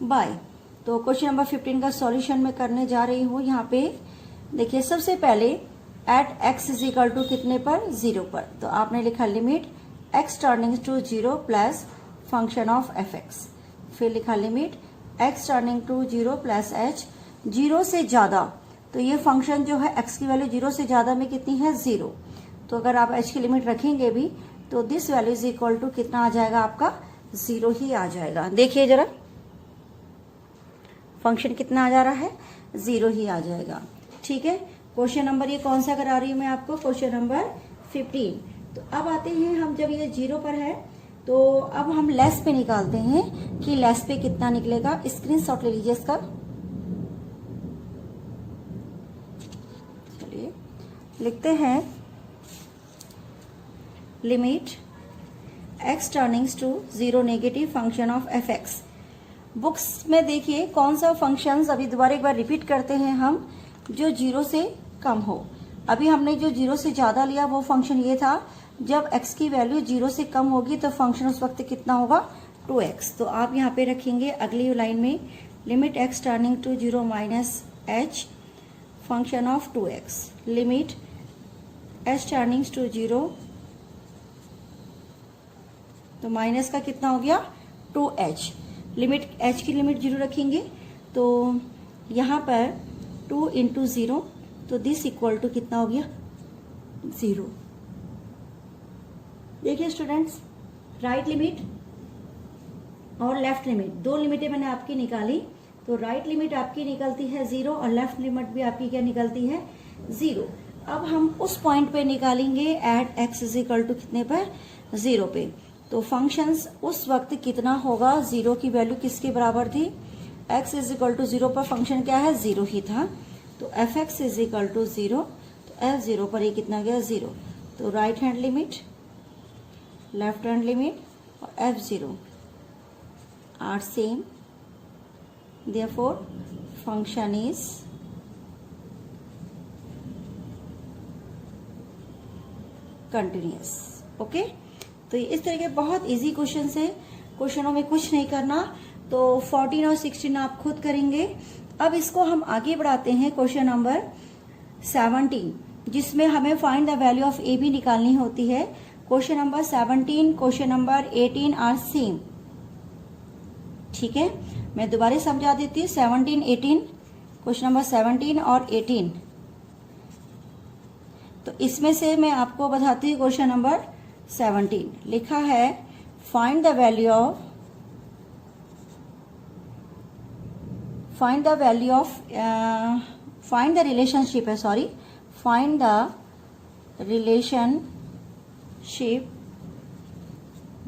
[SPEAKER 1] by. तो क्वेश्चन नंबर 15 का सॉल्यूशन मैं करने जा रही हूँ। यहाँ पे देखिए सबसे पहले at x is equal to कितने पर 0 पर, तो आपने लिखा limit x turning to 0 plus function of f(x), फिर लिखा limit x turning to 0 plus h, 0 से ज्यादा, तो ये फंक्शन जो है x की वैल्यू 0 से ज्यादा में कितनी है 0, तो अगर आप h की लिमिट रखेंगे भी तो this value is equal to कितना आ जाएगा आपका 0 ही आ जाएगा। देखिए जरा फंक्शन कितना आ जा रहा है 0 ही आ जाएगा। ठीक है, क्वेश्चन नंबर ये कौन सा करा रही हूँ मैं आपको, क्वेश्चन नंबर 15। तो अब आते हैं हम, जब ये 0 पर है तो अब हम लेस पे निकालते हैं कि लेस पे कितना निकलेगा। स्क्रीनशॉट ले लीजिए इसका। चलिए लिखते हैं limit x turnings to 0 negative function of f(x). Books में देखिए कौन सा फंक्शंस, अभी दोबारा एक बार रिपीट करते हैं हम, जो 0 से कम हो। अभी हमने जो 0 से ज्यादा लिया वो फंक्शन ये था, जब x की वैल्यू 0 से कम होगी तो फंक्शन उस वक्त कितना होगा, 2x। तो आप यहाँ पे रखेंगे अगली लाइन में limit x turning to 0 minus h function of 2x, limit h turnings to 0, तो माइनस का कितना हो गया, 2h। लिमिट h की लिमिट 0 रखेंगे तो यहाँ पर 2 इंटू 0, तो दिस इक्वल टू कितना हो गया, 0। देखिए स्टूडेंट्स, राइट लिमिट और लेफ्ट लिमिट, दो लिमिटें मैंने आपकी निकाली। तो राइट लिमिट आपकी निकलती है 0 और लेफ्ट लिमिट भी आपकी क्या निकलती है, 0। अब हम उस पॉइंट पे निकालेंगे at x is equal to कितने पर, 0 पे। तो फंक्शंस उस वक्त कितना होगा, 0 की वैल्यू किसके बराबर थी, x इज इक्वल टू 0 पर फंक्शन क्या है, 0 ही था। तो f(x) इज इक्वल टू 0, तो f(0) पर ये कितना गया, 0। तो right hand limit, left hand limit और f(0) are same, therefore function is continuous। Okay, तो इस तरह के बहुत इजी क्वेश्चन है, क्वेश्चनों में कुछ नहीं करना। तो 14 और 16 आप खुद करेंगे। अब इसको हम आगे बढ़ाते हैं क्वेश्चन नंबर 17, जिसमें हमें find the value of a b निकालनी होती है। Question number 17, question number 18 are same. ठीक है, मैं दोबारा समझा देती हूँ। 17, 18, क्वेश्चन नंबर 17 और 18। तो इसमें से मैं आपको बताती हूँ क्वेश्चन नंबर 17 लिखा है, find the value of find the relationship है, sorry, find the relationship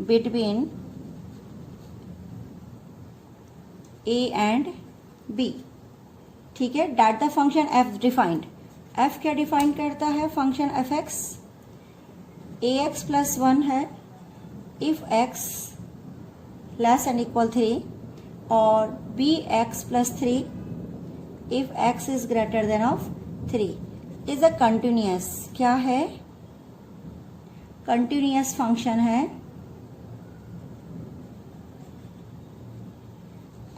[SPEAKER 1] between a and b। ठीक है, that the function f defined. f क्या डिफाइन करता है, फंक्शन f(x), ax प्लस 1 है if x less and equal 3, और bx plus 3 if x is greater than of 3 is a continuous, क्या है, continuous function है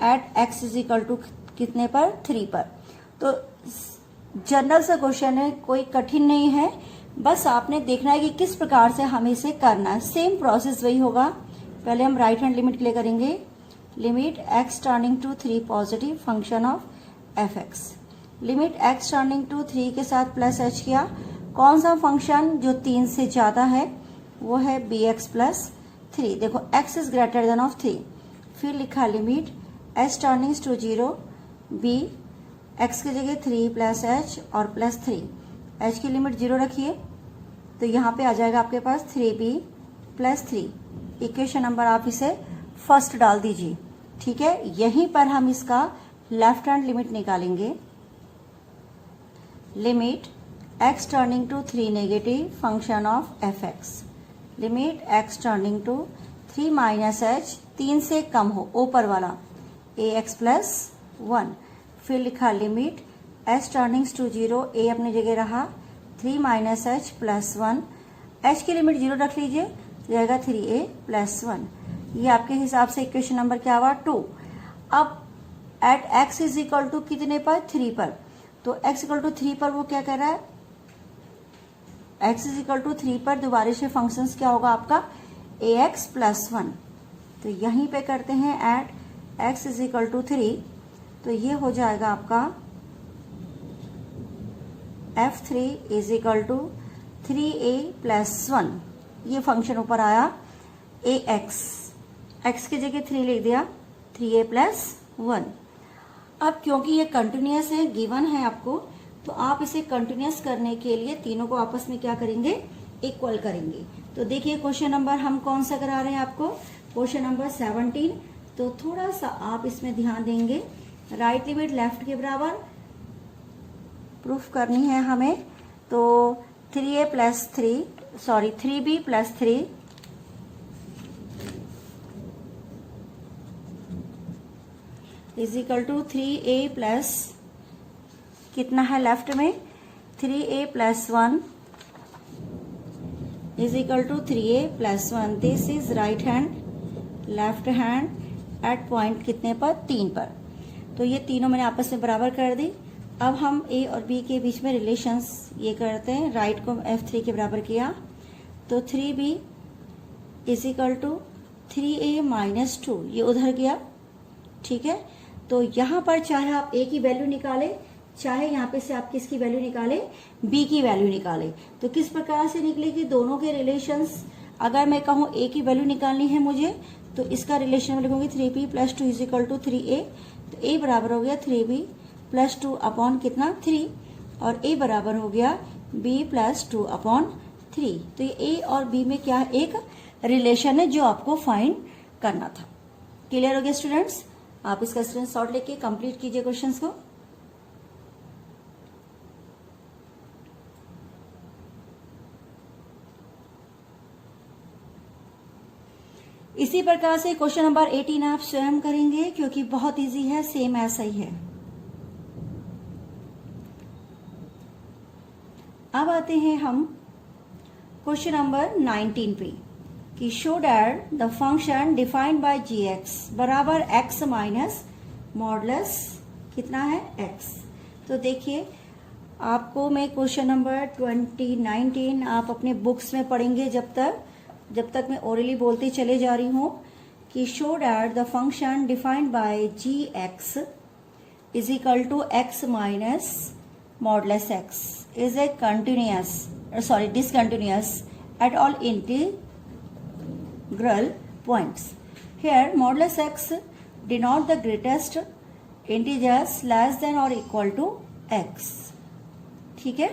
[SPEAKER 1] at x is equal to कितने पर, 3 पर। तो जनरल सा क्वेश्चन है, कोई कठिन नहीं है, बस आपने देखना है कि किस प्रकार से हमें इसे करना है। सेम प्रोसेस वही होगा। पहले हम राइट हैंड लिमिट के लिए करेंगे, limit x turning to 3 positive function of f(x), limit x turning to 3 के साथ प्लस h किया। कौन सा फंक्शन जो 3 से ज्यादा है, वो है bx प्लस 3। देखो x is greater than of 3, फिर लिखा limit h turnings to 0, b x की जगह 3 प्लस h और प्लस 3, h की लिमिट 0 रखिए, तो यहाँ पे आ जाएगा आपके पास 3b प्लस 3। इक्वेशन नंबर आप इसे फर्स्ट डाल दीजिए। ठीक है, यहीं पर हम इसका लेफ्ट हैंड लिमिट निकालेंगे, limit x turning to 3 negative function of f(x), limit x turning to 3 minus h, 3 से कम हो ऊपर वाला, ax प्लस 1, फिर लिखा limit h turnings to 0, a अपनी जगह रहा, 3 माइनस h प्लस 1, h की लिमिट 0 रख लीजिए, जाएगा 3a प्लस 1। ये आपके हिसाब से इक्वेशन नंबर क्या हुआ, 2। अब at x is equal to कितने पर, 3 पर। तो x इक्वल टू 3 पर वो क्या कह रहा है, x इज इक्वल टू 3 पर दोबारा से फंक्शंस क्या होगा आपका, ax प्लस 1। तो यहीं पे करते हैं at x is equal to 3, तो ये हो जाएगा आपका f3 is equal to 3a plus 1। ये फंक्शन ऊपर आया ax, x की जगह 3 लिख दिया, 3a प्लस 1। अब क्योंकि ये कंटिन्यूअस है, गिवन है आपको, तो आप इसे कंटिन्यूअस करने के लिए तीनों को आपस में क्या करेंगे, इक्वल करेंगे। तो देखिए क्वेश्चन नंबर हम कौन सा करा रहे हैं आपको, क्वेश्चन नंबर 17। तो थोड़ा सा आप इसमें ध्यान देंगे, राइट लिमिट लेफ्ट के बराबर प्रूफ करनी है हमें। तो 3a plus 3 sorry 3b plus 3 is equal to 3a plus कितना है लेफ्ट में 3a plus 1 is equal to 3a plus 1। This is right hand left hand at point कितने पर 3 पर। तो ये तीनों मैंने आपस में बराबर कर दी। अब हम a और b के बीच में रिलेशंस ये करते हैं। राइट को f3 के बराबर किया तो 3b is equal to 3a minus 2 ये उधर गया। ठीक है, तो यहाँ पर चाहे आप a की वैल्यू निकाले चाहे यहाँ पे से आप किसकी वैल्यू निकाले b की वैल्यू निकाले तो किस प्रकार से निकलेगी दोनों के रिलेशंस। अगर मैं कहूँ a की वैल्यू निकालनी है मुझे तो इसका रिलेशन में लिखूंगी 3b plus 2 is equal to 3a। तो a बराबर हो गया 3b प्लस 2 अपॉन कितना 3 और a बराबर हो गया b प्लस 2 अपॉन 3। तो ये a और b में क्या है एक रिलेशन है जो आपको फाइंड करना था। क्लियर हो गया स्टूडेंट्स? आप इसका स्क्रीनशॉट लेके कंप्लीट कीजिए क्वेश्चंस को। इसी प्रकार से क्वेश्चन नंबर 18 आप स्वयं करेंगे क्योंकि बहुत इजी है, सेम ऐसा ही है। अब आते हैं हम क्वेश्चन नंबर 19 पे कि show that the function defined by gx बराबर x माइनस मॉडुलस कितना है x। तो देखिए आपको मैं क्वेश्चन नंबर 19 आप अपने बुक्स में पढ़ेंगे जब तक मैं ओरली बोलती चले जा रही हूं कि show that the function defined by gx is equal to x minus modulus x is a discontinuous at all integral points. Here modulus x denote the greatest integers less than or equal to x. ठीक है,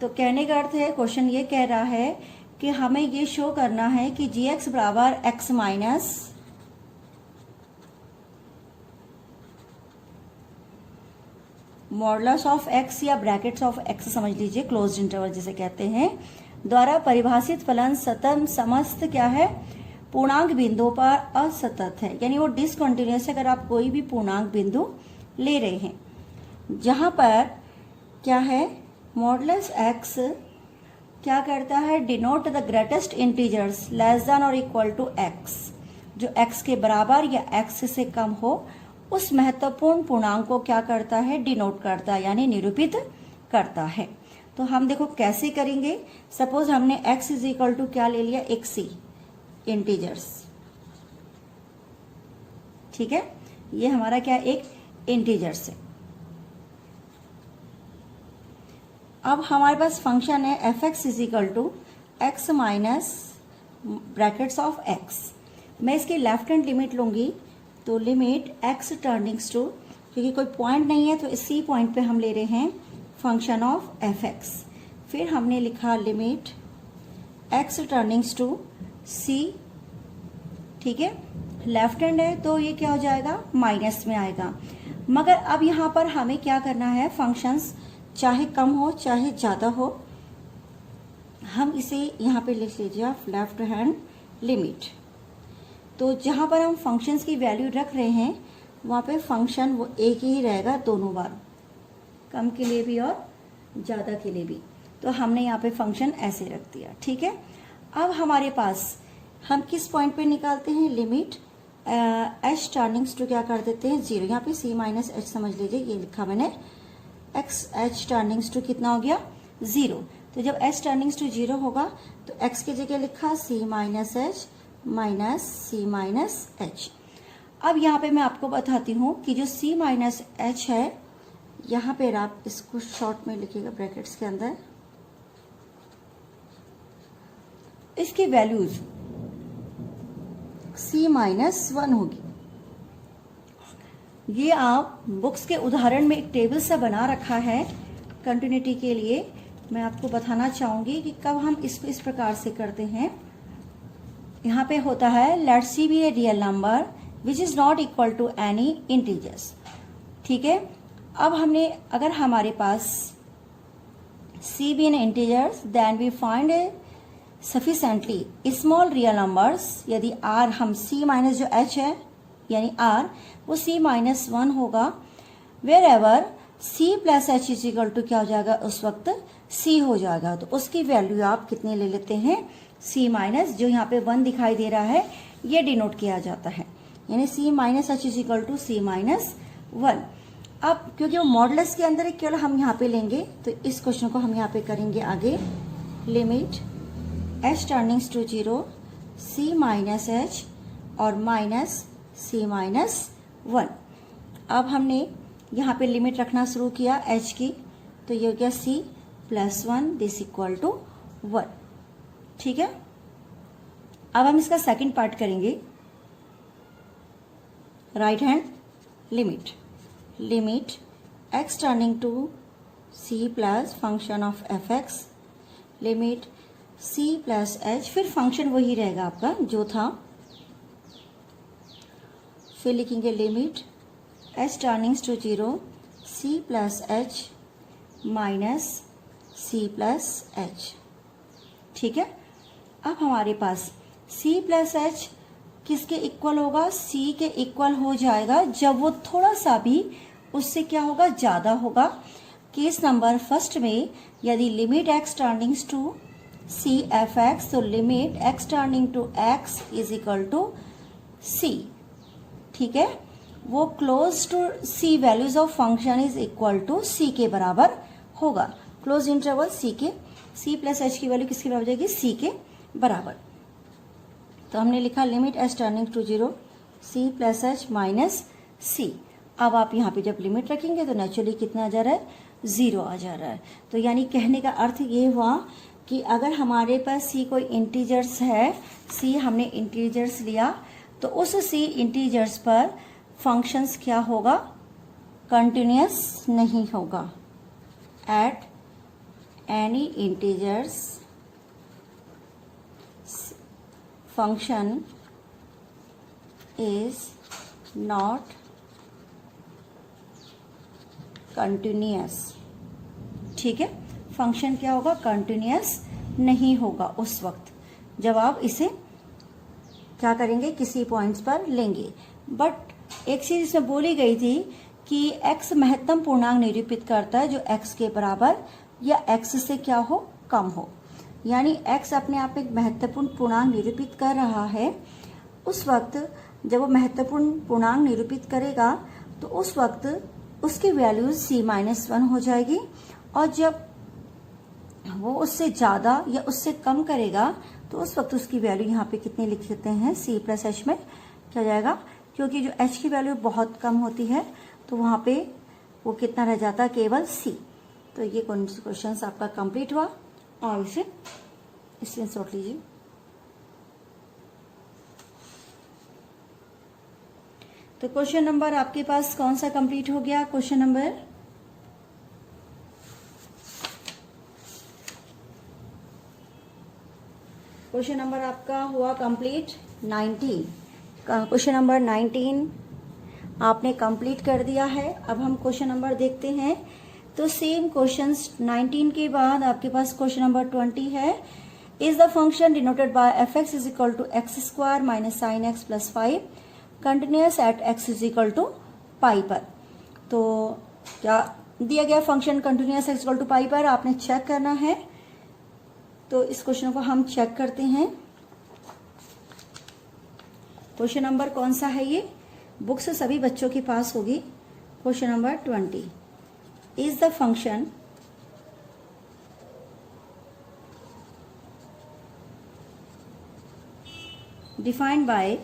[SPEAKER 1] तो कहने का अर्थ है question ये कह रहा है कि हमें ये शो करना है कि gx बराबर x minus modulus of x या ब्रैकेट्स ऑफ x समझ लीजिए, क्लोज्ड इंटरवल जिसे कहते हैं, द्वारा परिभाषित फलन सतत समस्त क्या है पूर्णांक बिंदुओं पर असतत है। यानी वो डिसकंटिन्यूअस है अगर आप कोई भी पूर्णांक बिंदु ले रहे हैं। जहां पर क्या है मॉडुलस x क्या करता है denote the greatest integers less than और इक्वल टू x, जो x के बराबर या x से कम हो उस महत्वपूर्ण पूर्णांक को क्या करता है डिनोट करता है यानी निरूपित करता है। तो हम देखो कैसे करेंगे। सपोज हमने x इज इक्वल टू क्या ले लिया एक c इंटीजर्स। ठीक है, ये हमारा क्या एक इंटीजर्स है। अब हमारे पास फंक्शन है f x is equal to x minus brackets of x. मैं इसकी लेफ्ट हैंड लिमिट लूंगी तो लिमिट एक्स टर्निंग्स टू, क्योंकि कोई पॉइंट नहीं है तो इस सी पॉइंट पे हम ले रहे हैं फंक्शन ऑफ एफ एक्स। फिर हमने लिखा लिमिट एक्स टर्निंग्स टू सी। ठीक है, लेफ्ट हैंड है तो ये क्या हो जाएगा माइनस में आएगा। मगर अब यहाँ पर हमें क्या करना है फंक्शंस चाहे कम हो चाहे ज्यादा हो, हम इसे यहाँ पे लिख लीजिए आप लेफ्ट हैंड लिमिट। तो जहां पर हम फंक्शंस की वैल्यू रख रहे हैं वहां पे फंक्शन वो एक ही रहेगा दोनों बार, कम के लिए भी और ज्यादा के लिए भी। तो हमने यहाँ पे फंक्शन ऐसे रख दिया। ठीक है, अब हमारे पास हम किस पॉइंट पे निकालते हैं लिमिट एच टर्निंग्स टू क्या कर देते हैं 0। यहाँ पे c माइनस एच समझ लीजिए, ये लिखा मैंने x h टर्निंग्स टू कितना हो गया 0। तो जब h टर्निंग्स टू 0 होगा तो x की जगह लिखा c माइनस एच माइनस सी माइनस एच। अब यहाँ पे मैं आपको बताती हूँ कि जो c माइनस एच है यहाँ पे आप इसको शॉर्ट में लिखिएगा ब्रैकेट्स के अंदर, इसकी वैल्यूज c माइनस 1 होगी। ये आप बुक्स के उदाहरण में एक टेबल सा बना रखा है कंटिन्यूटी के लिए। मैं आपको बताना चाहूंगी कि कब हम इसको इस प्रकार से करते हैं। यहाँ पे होता है let c b a real number which is not equal to any integers. ठीक है, अब हमने अगर हमारे पास c b n integers then we find sufficiently small real numbers, यदि r हम c माइनस जो h है यानी r वो c माइनस 1 होगा, wherever c plus h is equal to क्या हो जाएगा, उस वक्त c हो जाएगा। तो उसकी वैल्यू आप कितने ले लेते हैं, c माइनस, जो यहाँ पे 1 दिखाई दे रहा है ये डिनोट किया जाता है, यानी c minus h is equal to c minus 1। अब क्योंकि वो मॉडुलस के अंदर है, केवल हम यहाँ पे लेंगे, तो इस क्वेश्चन को हम यहाँ पे करेंगे आगे। Limit h turnings to 0 c minus h और माइनस c माइनस 1। अब हमने यहाँ पे लिमिट रखना शुरू किया h की, तो ये हो गया c plus 1 this equal to 1। ठीक है, अब हम इसका सेकंड पार्ट करेंगे। Right hand limit, limit x turning to c plus function of f(x), limit c plus h, फिर फंक्शन वही रहेगा आपका जो था, फिर लिखेंगे limit h turnings to 0 c plus h minus c plus h। ठीक है, अब हमारे पास c प्लस h किसके इक्वल होगा, c के इक्वल हो जाएगा जब वो थोड़ा सा भी उससे क्या होगा, ज्यादा होगा। केस नंबर फर्स्ट में यदि limit x turnings to c f(x), तो limit x turning to x is equal to c। ठीक है, वो close to c values of function is equal to c के बराबर होगा। क्लोज इंटरवल c के, c प्लस h की value किसके बराबर जाएगी, c के बराबर। तो हमने लिखा limit h turning to 0 c plus h minus c। अब आप यहाँ पे जब लिमिट रखेंगे तो नेचुरली कितना आ जा रहा है, 0 आ जा रहा है। तो यानी कहने का अर्थ ये हुआ कि अगर हमारे पास c कोई इंटीजर्स है, c हमने इंटीजर्स लिया, तो उस c इंटीजर्स पर फंक्शंस क्या होगा, कंटिन्यूअस नहीं होगा। At any integers function is not continuous. ठीक है, फंक्शन क्या होगा, कंटिन्यूअस नहीं होगा उस वक्त जब आप इसे क्या करेंगे, किसी पॉइंट्स पर लेंगे। बट एक चीज इसमें बोली गई थी कि x महत्तम पूर्णांक निरूपित करता है जो x के बराबर या x से क्या हो, कम हो। यानी x अपने आप एक महत्वपूर्ण पूर्णांक निरूपित कर रहा है, उस वक्त जब वो महत्वपूर्ण पूर्णांक निरूपित करेगा तो उस वक्त उसकी वैल्यू c माइनस 1 हो जाएगी, और जब वो उससे ज्यादा या उससे कम करेगा तो उस वक्त उसकी वैल्यू यहाँ पे कितनी लिख सकते हैं, c प्लस h में क्या जाएगा, क्योंकि जो h की वैल्यू बहुत कम होती है तो वहाँ पे वो कितना रह जाता है, केवल c। तो ये क्वेश्चन आपका कंप्लीट हुआ और इसे स्क्रीनशॉट लीजिए। तो क्वेश्चन नंबर आपके पास कौन सा कंप्लीट हो गया, क्वेश्चन नंबर आपका हुआ कंप्लीट 19। क्वेश्चन नंबर 19 आपने कंप्लीट कर दिया है। अब हम क्वेश्चन नंबर देखते हैं। तो सेम क्वेश्चंस 19 के बाद आपके पास क्वेश्चन नंबर 20 है। Is the function denoted by f(x) is equal to x square minus sine x plus 5 continuous at x is equal to pi पर। तो क्या दिया गया function continuous x equal to pi पर आपने चेक करना है। तो इस क्वेश्चन को हम चेक करते हैं। क्वेश्चन नंबर कौन सा है, ये बुक्स सभी बच्चों के पास होगी। Question number 20 is the function defined by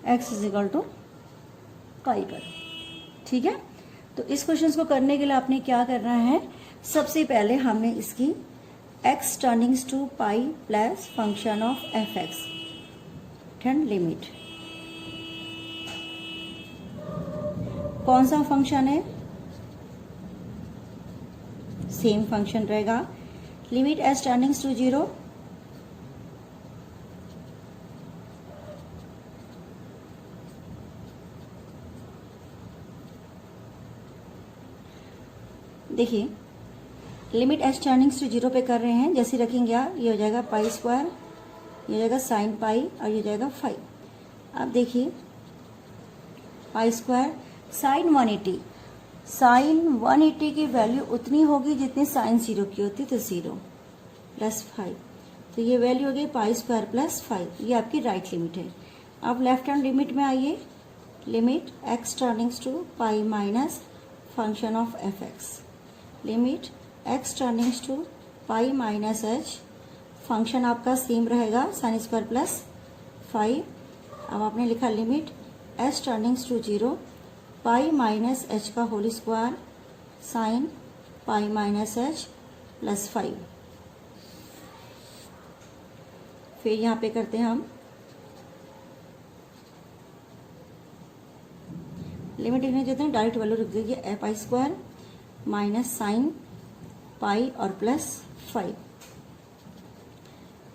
[SPEAKER 1] x is equal to pi पर। ठीक है, तो इस क्वेश्चन को करने के लिए आपने क्या करना है, सबसे पहले हमने इसकी x turnings to pi plus function of f(x) and limit. कौन सा फंक्शन है, सेम फंक्शन रहेगा। लिमिट h टर्निंग्स टू 0 देखिए लिमिट एच टर्निंग्स टू 0 पे कर रहे हैं, जैसे रखेंगे आप, ये हो जाएगा पाई स्क्वायर, ये हो जाएगा साइन पाई और ये हो जाएगा 5। अब देखिए पाई स्क्वायर साइन 180, साइन 180 की वैल्यू उतनी होगी जितनी साइन 0 की होती, तो 0 प्लस 5, तो ये वैल्यू हो गई पाई स्क्वायर प्लस 5। ये आपकी राइट लिमिट है। अब लेफ्ट हैंड लिमिट में आइए, limit x turnings to pi minus function of F x, limit x turnings to pi minus h, function आपका सेम रहेगा साइन स्क्वायर प्लस 5। अब आपने लिखा limit h turnings to 0 pi minus h का whole square sine pi minus h plus 5। फिर यहाँ पे करते हैं हम लिमिट लिखने देते हैं, डायरेक्ट वैल्यू रख दीजिए a pi square minus sine pi और plus 5।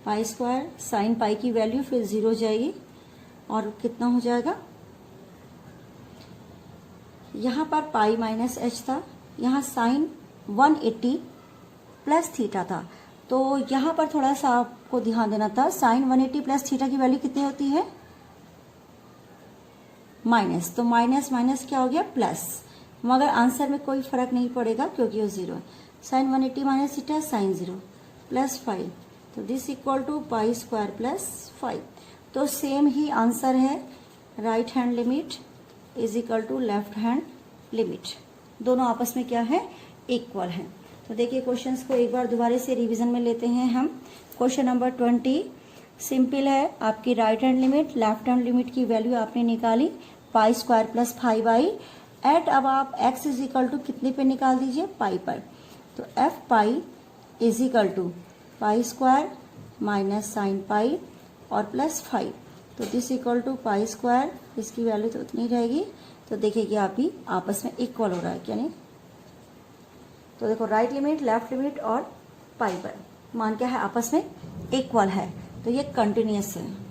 [SPEAKER 1] Pi square sine pi की वैल्यू फिर 0 हो जाएगी और कितना हो जाएगा, यहाँ पर पाई माइनस एच था, यहाँ साइन 180 प्लस थीटा था, तो यहाँ पर थोड़ा सा आपको ध्यान देना था। साइन 180 प्लस थीटा की वैल्यू कितनी होती है, माइनस, तो माइनस माइनस क्या हो गया प्लस, मगर आंसर में कोई फर्क नहीं पड़ेगा क्योंकि वो 0 है। Sine 180 minus theta sine 0 plus 5, तो this equal to pi square plus 5। तो सेम ही आंसर है, right hand limit is equal to left hand limit, दोनों आपस में क्या है, इक्वल है। तो देखिए क्वेश्चंस को एक बार दोबारा से रिवीजन में लेते हैं हम। क्वेश्चन नंबर 20 सिंपल है, आपकी right hand limit left hand limit की वैल्यू आपने निकाली पाई स्क्वायर प्लस 5 एट, अब आप x इज इक्वल टू कितने पे निकाल दीजिए, पाई पर, तो f pi is equal to pi square minus sine pi और प्लस 5, तो this equal to pi square, इसकी वैल्यू तो उतनी रहेगी। तो देखिए कि आप भी आपस में इक्वल हो रहा है क्या नहीं। तो देखो राइट लिमिट लेफ्ट लिमिट और पाई पर मान क्या है, आपस में इक्वल है, तो ये कंटिन्यूअस है।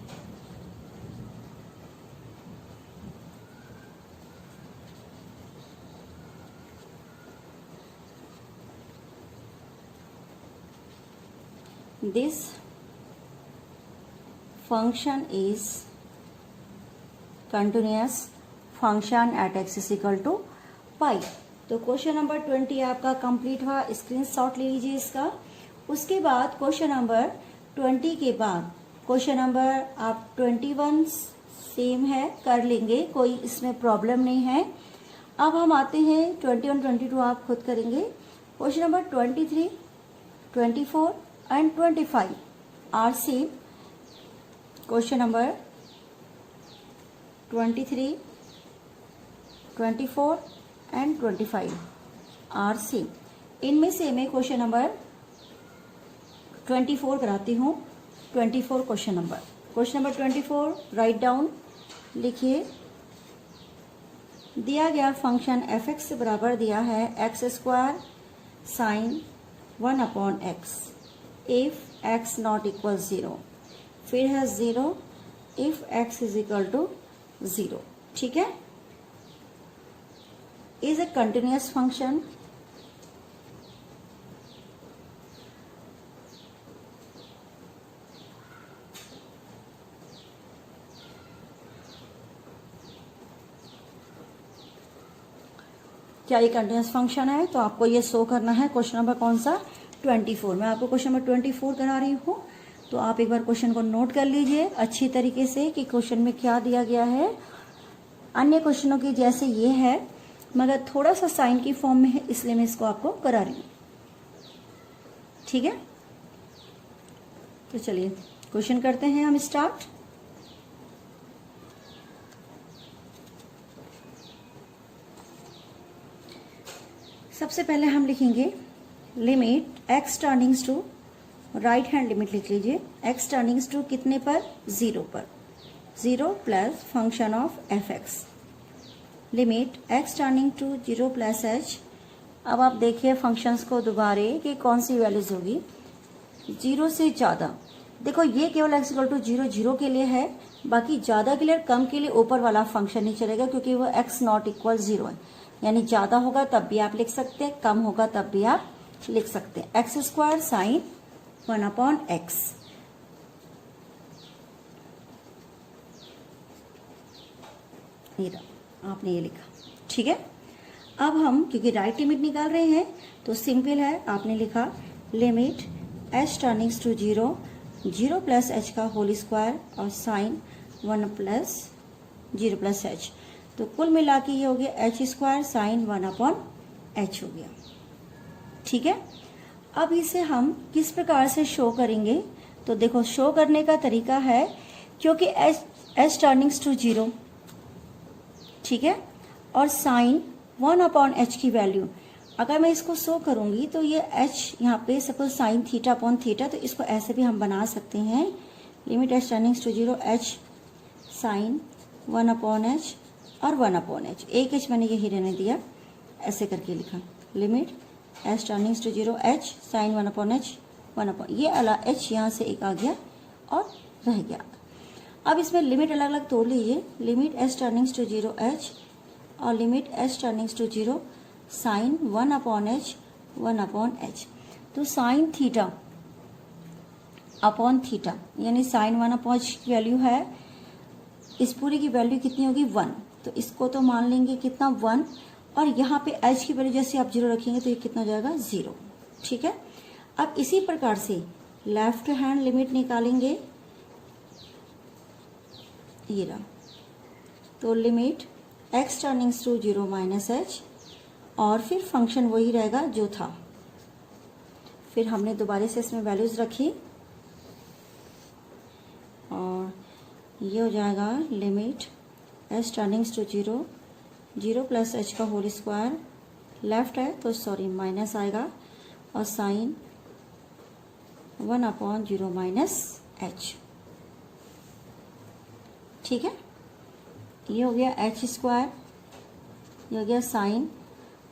[SPEAKER 1] This function is continuous function at x is equal to pi। तो क्वेश्चन नंबर 20 आपका कंप्लीट हुआ, स्क्रीनशॉट ले लीजिए इसका। उसके बाद क्वेश्चन नंबर 20 के बाद क्वेश्चन नंबर आप 21 सेम है, कर लेंगे, कोई इसमें प्रॉब्लम नहीं है। अब हम आते हैं 21 22 आप खुद करेंगे। Question number 23 24 and 25 are same। Question number 23, 24 and 25 are same। इनमें से मैं क्वेश्चन नंबर 24 कराती हूँ। 24 क्वेश्चन नंबर 24 राइट डाउन, लिखिए दिया गया फंक्शन एफ एक्स बराबर दिया है x square sine 1/x if x not equal 0, फिर है 0 if x is equal to 0। ठीक है, is a continuous function। क्या ये कंटिन्यूस फंक्शन है, तो आपको ये शो करना है। क्वेश्चन नंबर कौन सा, 24। मैं आपको क्वेश्चन नंबर 24 करा रही हूँ, तो आप एक बार क्वेश्चन को नोट कर लीजिए अच्छी तरीके से कि क्वेश्चन में क्या दिया गया है। अन्य क्वेश्चनों की जैसे ये है, मगर थोड़ा सा साइन की फॉर्म में है, इसलिए मैं इसको आपको करा रही हूँ। ठीक है, तो चलिए क्वेश्चन करते हैं हम स्टार्ट। सबसे पहले हम लिखेंगे limit x turnings to, right hand limit लिख लीजिए, एक्स टर्निंग्स टू कितने पर, 0 पर, 0 plus function of F x, limit x turning to 0 plus h. अब आप देखिए फंक्शंस को दोबारे कि कौन सी वैल्यूज होगी, 0 से ज़्यादा। देखो ये केवल एक्स इक्वल टू 0 0 के लिए है, बाकी ज़्यादा के लिए कम के लिए ऊपर वाला फंक्शन नहीं चलेगा क्योंकि वो एक्स नॉट इक्वल 0 है। यानी ज्यादा होगा तब भी आप लिख सकते हैं, कम होगा तब भी आप लिख सकते हैं। एक्स स्क्वायर साइन 1/x, आपने ये लिखा, ठीक है। अब हम क्योंकि राइट लिमिट निकाल रहे हैं तो सिंपल है, आपने लिखा limit h turnings to 0, 0 plus h का होल स्क्वायर और साइन 1 प्लस 0 प्लस h, तो कुल मिला के ये हो गया h स्क्वायर साइन 1/h हो गया, ठीक है। अब इसे हम किस प्रकार से शो करेंगे, तो देखो शो करने का तरीका है, क्योंकि h टर्निंग्स टू 0, ठीक है, और साइन 1/h की वैल्यू, अगर मैं इसको शो करूंगी तो ये h यहाँ पे suppose sine theta upon theta, तो इसको ऐसे भी हम बना सकते हैं, limit h turnings to 0 h sine 1/h और 1/h, एक h मैंने यही रहने दिया, ऐसे करके लिखा limit h turnings to 0 h sine 1/h 1/, ये अलग h यहाँ से एक आ गया और रह गया। अब इसमें लिमिट अलग अलग तोड़ लीजिए, limit h turnings to 0 h और limit h turnings to 0 sine 1/h 1/h, तो साइन थीटा अपॉन थीटा यानी साइन 1/h की वैल्यू है, इस पूरी की वैल्यू कितनी होगी 1, तो इसको तो मान लेंगे कितना 1, और यहाँ पे h की वैल्यू जैसे आप 0 रखेंगे तो ये कितना हो जाएगा 0, ठीक है। अब इसी प्रकार से लेफ्ट हैंड लिमिट निकालेंगे, ये रहा, तो limit x turnings to 0 minus h, और फिर फंक्शन वही रहेगा जो था, फिर हमने दोबारा से इसमें वैल्यूज रखी और ये हो जाएगा limit h turnings to 0, 0 plus h का होल स्क्वायर, लेफ्ट है तो सॉरी माइनस आएगा, और साइन 1/0 माइनस h, ठीक है। ये हो गया h स्क्वायर, ये हो गया साइन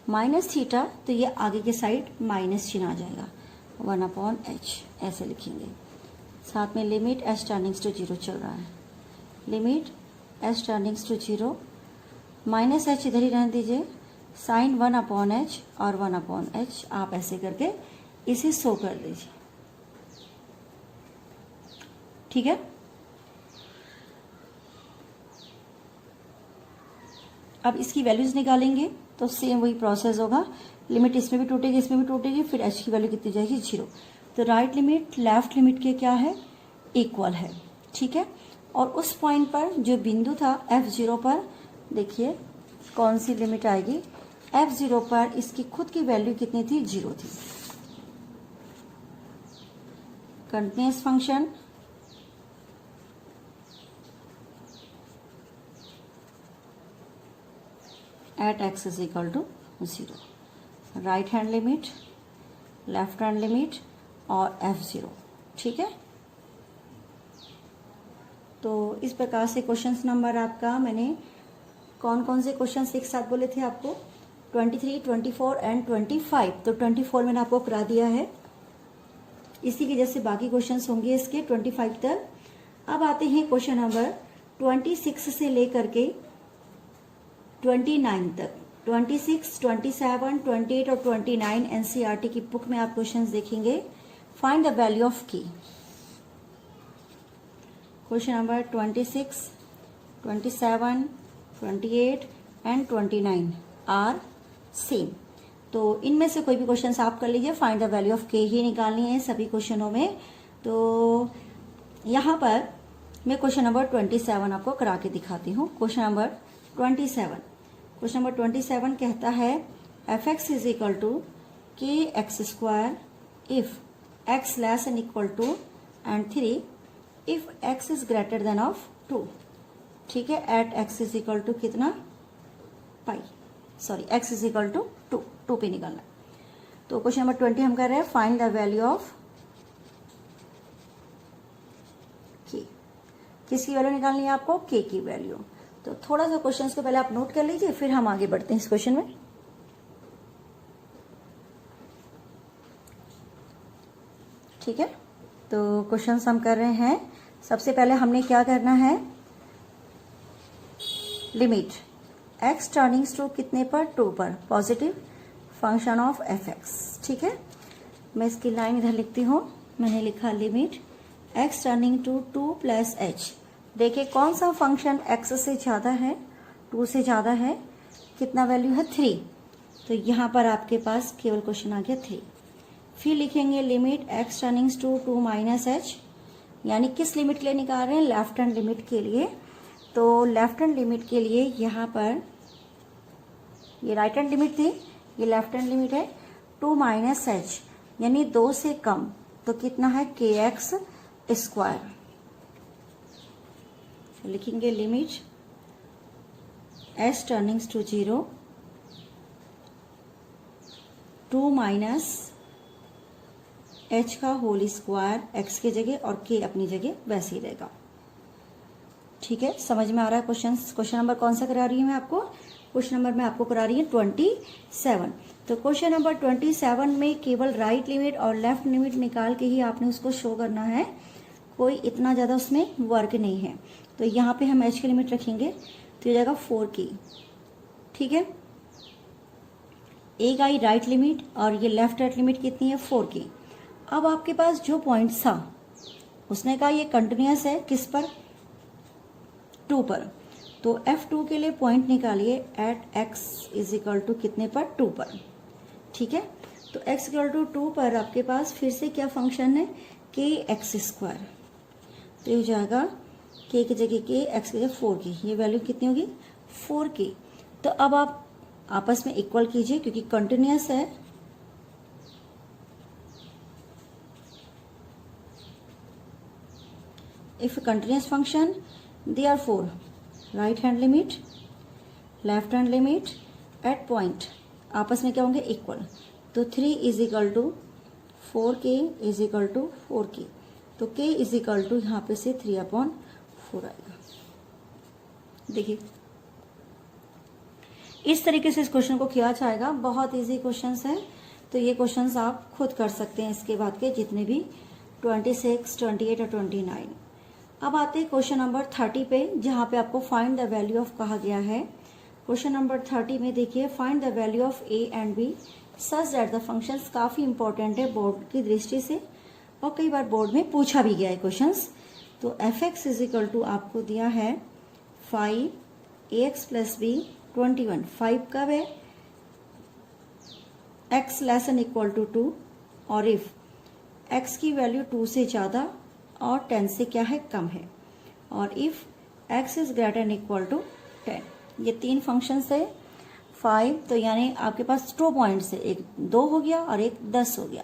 [SPEAKER 1] माइनस थीटा, तो ये आगे के साइड माइनस चिन्ह आ जाएगा 1/h, ऐसे लिखेंगे। साथ में लिमिट h टर्निंग्स टू 0 चल रहा है, limit h turnings to 0 minus h इधर ही रहने दीजिए, साइन 1/h और 1/h, आप ऐसे करके इसे शो कर दीजिए, ठीक है। अब इसकी वैल्यूज निकालेंगे तो सेम वही प्रोसेस होगा, लिमिट इसमें भी टूटेगी इसमें भी टूटेगी, फिर h की वैल्यू कितनी जाएगी 0, तो राइट लिमिट लेफ्ट लिमिट के क्या है इक्वल है, ठीक है। और उस पॉइंट पर जो बिंदु था f0 पर, देखिए कौन सी लिमिट आएगी, f0 पर इसकी खुद की वैल्यू कितनी थी 0 थी, continuous function at x is equal to 0, right hand limit, left hand limit और f0, ठीक है। तो इस प्रकार से क्वेश्चंस नंबर आपका, मैंने कौन कौन से क्वेश्चंस एक साथ बोले थे आपको, 23, 24 एंड 25, तो 24 मैंने आपको करा दिया है, इसी की जैसे बाकी क्वेश्चंस होंगे इसके 25 तक। अब आते हैं क्वेश्चन नंबर 26 से लेकर के 29 तक, 26, 27, 28 और 29 एनसीईआरटी की बुक में आप क्वेश्चंस देखेंगे। फाइंड द वैल्यू ऑफ की, question number 26, 27, 28 and 29 are same, तो इनमें से कोई भी क्वेश्चंस आप कर लीजिए, फाइंड द वैल्यू ऑफ के ही निकालनी है सभी क्वेश्चनों में। तो यहाँ पर मैं क्वेश्चन नंबर 27 आपको करा के दिखाती हूँ। क्वेश्चन नंबर 27 कहता है f(x) is equal to k x square if x less N equal to and 3 if x is greater than of 2, ठीक है। At x is equal to कितना pi, sorry x is equal to 2 पे निकालना। तो question number 20 हम कर रहे हैं find the value of k, किसकी वैल्यू निकालनी है आपको, k की वैल्यू। तो थोड़ा सा क्वेश्चंस को पहले आप नोट कर लीजिए, फिर हम आगे बढ़ते हैं इस क्वेश्चन में। ठीक है, तो क्वेश्चंस हम कर रहे हैं। सबसे पहले हमने क्या करना है, लिमिट x टर्निंग्स टू कितने पर, 2 पर, पॉजिटिव फंक्शन ऑफ fx। ठीक है, मैं इसकी लाइन इधर लिखती हूँ। मैंने लिखा limit x turning to 2 plus h। देखिए कौन सा फंक्शन x से ज्यादा है, 2 से ज्यादा है, कितना वैल्यू है, 3। तो यहाँ पर आपके पास केवल क्वेश्चन आ गया 3। फिर लिखेंगे limit x turnings to 2 minus h, यानी किस लिमिट के लिए निकाल रहे हैं, लेफ्ट हैंड लिमिट के लिए। तो लेफ्ट हैंड लिमिट के लिए यहाँ पर ये राइट हैंड लिमिट थी, ये लेफ्ट हैंड लिमिट है 2 माइनस h, यानी 2 से कम, तो कितना है kx स्क्वायर। लिखेंगे limit s turnings to 0 2 minus h का होल स्क्वायर, x की जगह और k अपनी जगह वैसे ही रहेगा। ठीक है, समझ में आ रहा है क्वेश्चन। क्वेश्चन नंबर कौन सा करा रही हूँ मैं आपको, क्वेश्चन नंबर मैं आपको करा रही हूँ 27। तो क्वेश्चन नंबर 27 में केवल राइट लिमिट और लेफ्ट लिमिट निकाल के ही आपने उसको शो करना है, कोई इतना ज्यादा उसमें वर्क नहीं है। तो यहाँ पे हम h की लिमिट रखेंगे तो ये जाएगा 4k। ठीक है, एक आई राइट लिमिट और ये लेफ्ट राइट लिमिट कितनी है, 4k। अब आपके पास जो पॉइंट था उसने कहा ये कंटिन्यूअस है किस पर, 2 पर। तो F2 के लिए पॉइंट निकालिए at x is equal to कितने पर, 2 पर। ठीक है, तो x इक्वल टू 2 पर आपके पास फिर से क्या फंक्शन है, kx स्क्वायर। तो ये जाएगा k की जगह k, x की जगह 4k, ये वैल्यू कितनी होगी, 4k। तो अब आप आपस में इक्वल कीजिए क्योंकि कंटिन्यूअस है। If a continuous function, therefore right hand limit, left hand limit at point आपस में क्या होंगे, इक्वल। तो 3 is equal to 4k is equal to 4k। तो k इज इक्वल टू यहाँ पे से 3/4 आएगा। देखिए इस तरीके से इस क्वेश्चन को किया जाएगा, बहुत इजी क्वेश्चंस है। तो ये क्वेश्चंस आप खुद कर सकते हैं, इसके बाद के जितने भी 26, 28 और 29। अब आते हैं क्वेश्चन नंबर 30 पे, जहां पे आपको फाइंड द वैल्यू ऑफ कहा गया है। क्वेश्चन नंबर 30 में देखिए find the value of a and b such that the functions, काफी इंपॉर्टेंट है बोर्ड की दृष्टि से और कई बार बोर्ड में पूछा भी गया है क्वेश्चंस। तो fx इज इक्वल टू आपको दिया है 5 ax प्लस b 21। 5 कब है, x less N equal to 2 और इफ x की वैल्यू 2 से ज्यादा और 10 से क्या है, कम है, और if x is greater and equal to 10। ये 3 फंक्शंस है। 5 तो यानी आपके पास 2 पॉइंट्स है, एक 2 हो गया और एक 10 हो गया।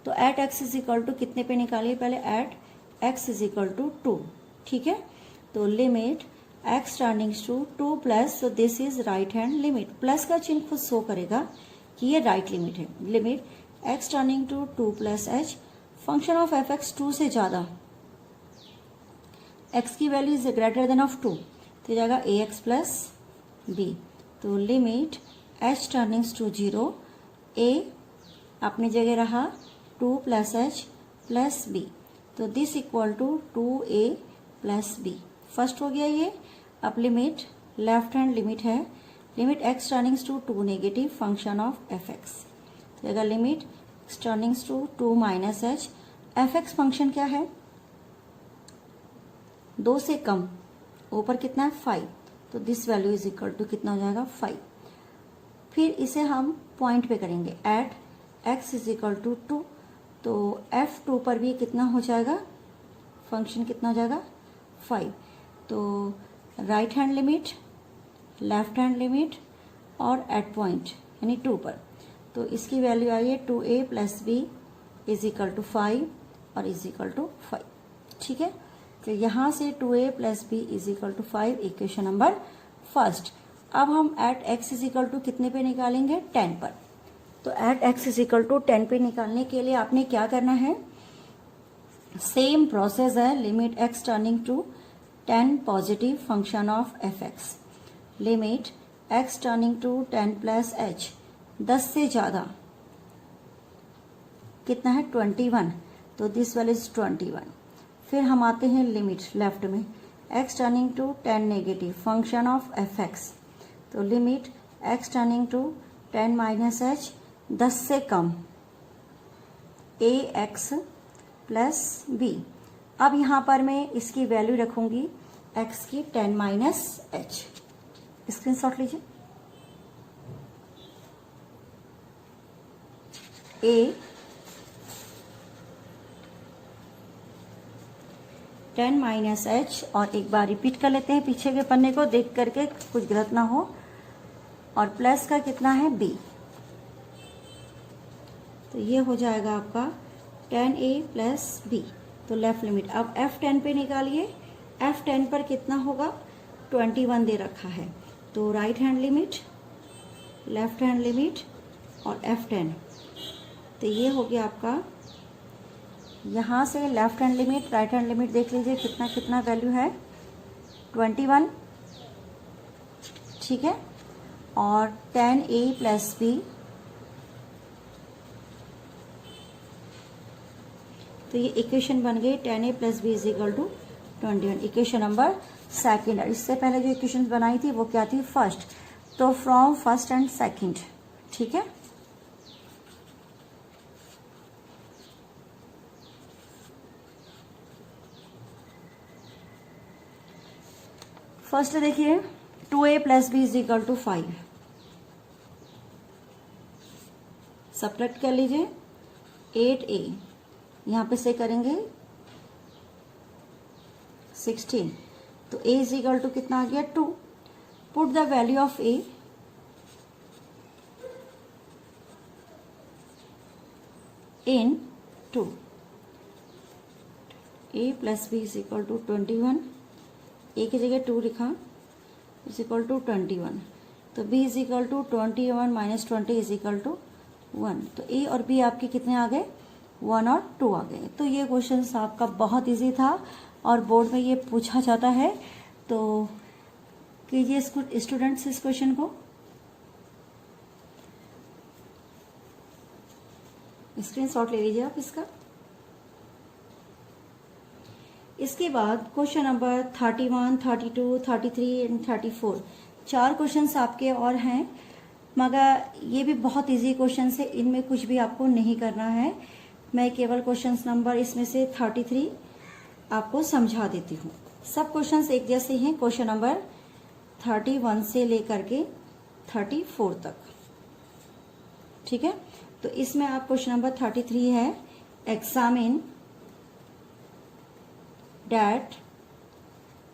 [SPEAKER 1] तो at x is equal to कितने पे निकालिए, पहले at x is equal to 2। ठीक है, तो limit x turnings to 2 plus, तो this is right hand limit, plus का चिन्ह खुद शो करेगा कि ये राइट लिमिट है। Limit x turning to 2 plus h, function of fx 2 से ज्यादा, x की वैल्यू इज ग्रेटर देन ऑफ 2, तो जाएगा ax प्लस b। तो limit h turnings to 0, a अपनी जगह रहा 2 प्लस h प्लस b, तो this equal to 2a plus b। First हो गया ये। अब लिमिट लेफ्ट हैंड लिमिट है, limit x turnings to 2 negative, function of fx, तो जाएगा limit x turnings to 2 minus h। fx function क्या है, 2 से कम, ऊपर कितना है 5, तो this value is equal to कितना हो जाएगा 5। फिर इसे हम पॉइंट पे करेंगे at x is equal to 2, तो f2 पर भी कितना हो जाएगा, फंक्शन कितना हो जाएगा 5। तो right hand limit, left hand limit और एट पॉइंट यानी 2 पर, तो इसकी वैल्यू आई है 2a plus b is equal to 5 और इज इक्वल टू 5। ठीक है, तो यहां से 2a plus b is equal to 5, equation number first. अब हम at x is equal to कितने पे निकालेंगे, 10 पर। तो at x is equal to 10 पे निकालने के लिए आपने क्या करना है, सेम प्रोसेस है। Limit x turning to 10 positive, function of fx, limit x turning to 10 plus h, 10 से ज्यादा कितना है 21, तो दिस वैल्यू इज 21। फिर हम आते हैं लिमिट लेफ्ट में, x turning to 10 negative, function of fx, तो limit x turning to 10 minus h 10 से कम ए एक्स प्लस बी। अब यहाँ पर मैं इसकी वैल्यू रखूंगी x की 10 माइनस एच। स्क्रीनशॉट लीजिए। ए 10 माइनस एच, और एक बार रिपीट कर लेते हैं पीछे के पन्ने को देख करके कुछ गलत ना हो, और प्लस का कितना है b, तो ये हो जाएगा आपका 10a प्लस b। तो लेफ्ट लिमिट अब f10 पे निकालिए। f10 पर कितना होगा, 21 दे रखा है, तो right hand limit, left hand limit और f10, तो ये हो गया आपका। यहाँ से left hand limit right hand limit देख लीजिए कितना कितना वैल्यू है, 21, ठीक है, और 10a प्लस b, तो ये इक्वेशन बन गई 10a plus b is equal to 21, equation number second. इससे पहले जो इक्वेशन बनाई थी वो क्या थी, फर्स्ट, तो फ्रॉम फर्स्ट एंड सेकेंड, ठीक है। फर्स्ट देखिए 2a plus b is equal to 5, subtract कर लीजिए 8a, यहाँ पे से करेंगे 16, तो a इज इक्वल टू कितना आ गया 2। Put the value of a in 2, a plus b is equal to 21, a की जगह 2 लिखा, इज इक्वल टू 21, तो b is equal to 21 minus 20 is equal to 1, तो a और b आपके कितने आ गए, 1 और 2 आ गए। तो ये क्वेश्चन आपका बहुत इजी था और बोर्ड में ये पूछा जाता है, तो कीजिए स्टूडेंट्स इस क्वेश्चन को। स्क्रीनशॉट ले लीजिए आप इसका। इसके बाद क्वेश्चन नंबर 31, 32, 33 एंड 34, 4 क्वेश्चंस आपके और हैं, मगर ये भी बहुत इजी क्वेश्चन है, इनमें कुछ भी आपको नहीं करना है। मैं केवल क्वेश्चंस नंबर इसमें से 33 आपको समझा देती हूँ। सब क्वेश्चंस एक जैसे हैं, क्वेश्चन नंबर 31 से लेकर के 34 तक, ठीक है। तो इसमें आप क्वेश्चन नंबर 33 है, examine that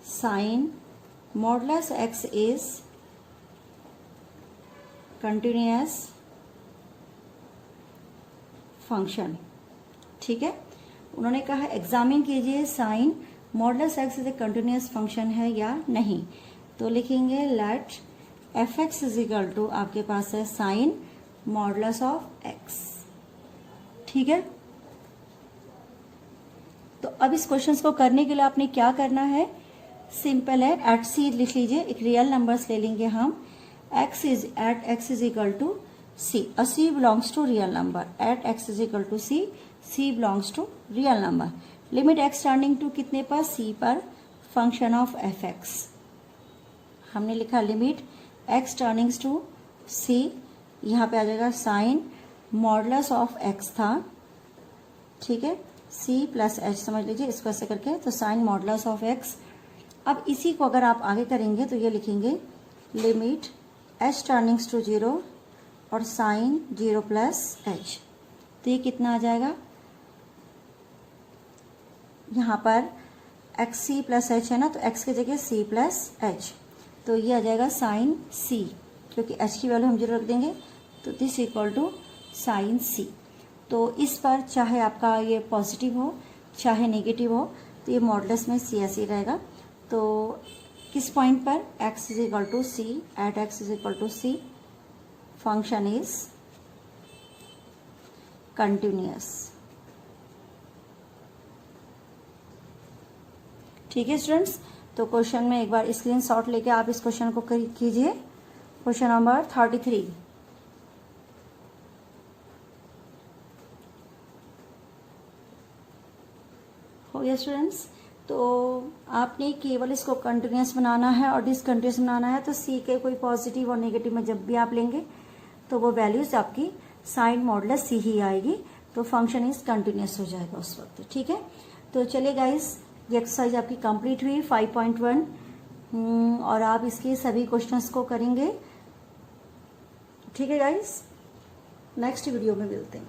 [SPEAKER 1] sin modulus x is continuous function, ठीक है। उन्होंने कहा एग्जामिन कीजिए sine modulus x is a continuous function है या नहीं, तो लिखेंगे let f x is equal to, आपके पास है साइन मॉडुलस ऑफ एक्स, ठीक है। तो अब इस क्वेश्चंस को करने के लिए आपने क्या करना है, सिंपल है, एट सी लिख लीजिए, एक रियल नंबर्स ले लेंगे हम, x is equal to c, c belongs to real number, at x is equal to c, c belongs to real number, limit x turning to कितने पर, सी पर, फंक्शन ऑफ एफ एक्स, हमने लिखा limit x turnings to सी, यहाँ पे आ जाएगा sign modulus of x था, ठीक है, c प्लस एच समझ लीजिए इसको ऐसे करके, तो साइन मॉडुलस ऑफ x। अब इसी को अगर आप आगे करेंगे तो ये लिखेंगे लिमिट h टर्निंग्स टू 0 और साइन 0 प्लस एच, तो ये कितना आ जाएगा, यहाँ पर एक्स सी प्लस एच है ना, तो x की जगह c प्लस एच, तो ये आ जाएगा साइन c, क्योंकि h की वैल्यू हम 0 रख देंगे, तो this equal to sine c। तो इस पर चाहे आपका ये पॉजिटिव हो चाहे नेगेटिव हो, तो ये मॉडुलस में सी ऐसे ही रहेगा। तो किस पॉइंट पर x is equal to c, at x is equal to c, function is continuous, ठीक है स्टूडेंट्स। तो क्वेश्चन में एक बार स्क्रीनशॉट लेके आप इस क्वेश्चन को कीजिए, क्वेश्चन नंबर 33। हो गया स्टूडेंट्स, तो आपने केवल इसको कंटिन्यूस बनाना है और डिसकंटिन्यूस बनाना है। तो सी के कोई पॉजिटिव और नेगेटिव में जब भी आप लेंगे तो वो वैल्यूज आपकी साइन मॉडुलस सी ही आएगी, तो फंक्शन इज कंटिन्यूस हो जाएगा उस वक्त। ठीक है, तो चलिए गाइस, ये एक्सरसाइज आपकी कंप्लीट हुई 5.1 और आप इसके सभी क्वेश्चंस को करेंगे। ठीक है गाइस, नेक्स्ट वीडियो में मिलते हैं।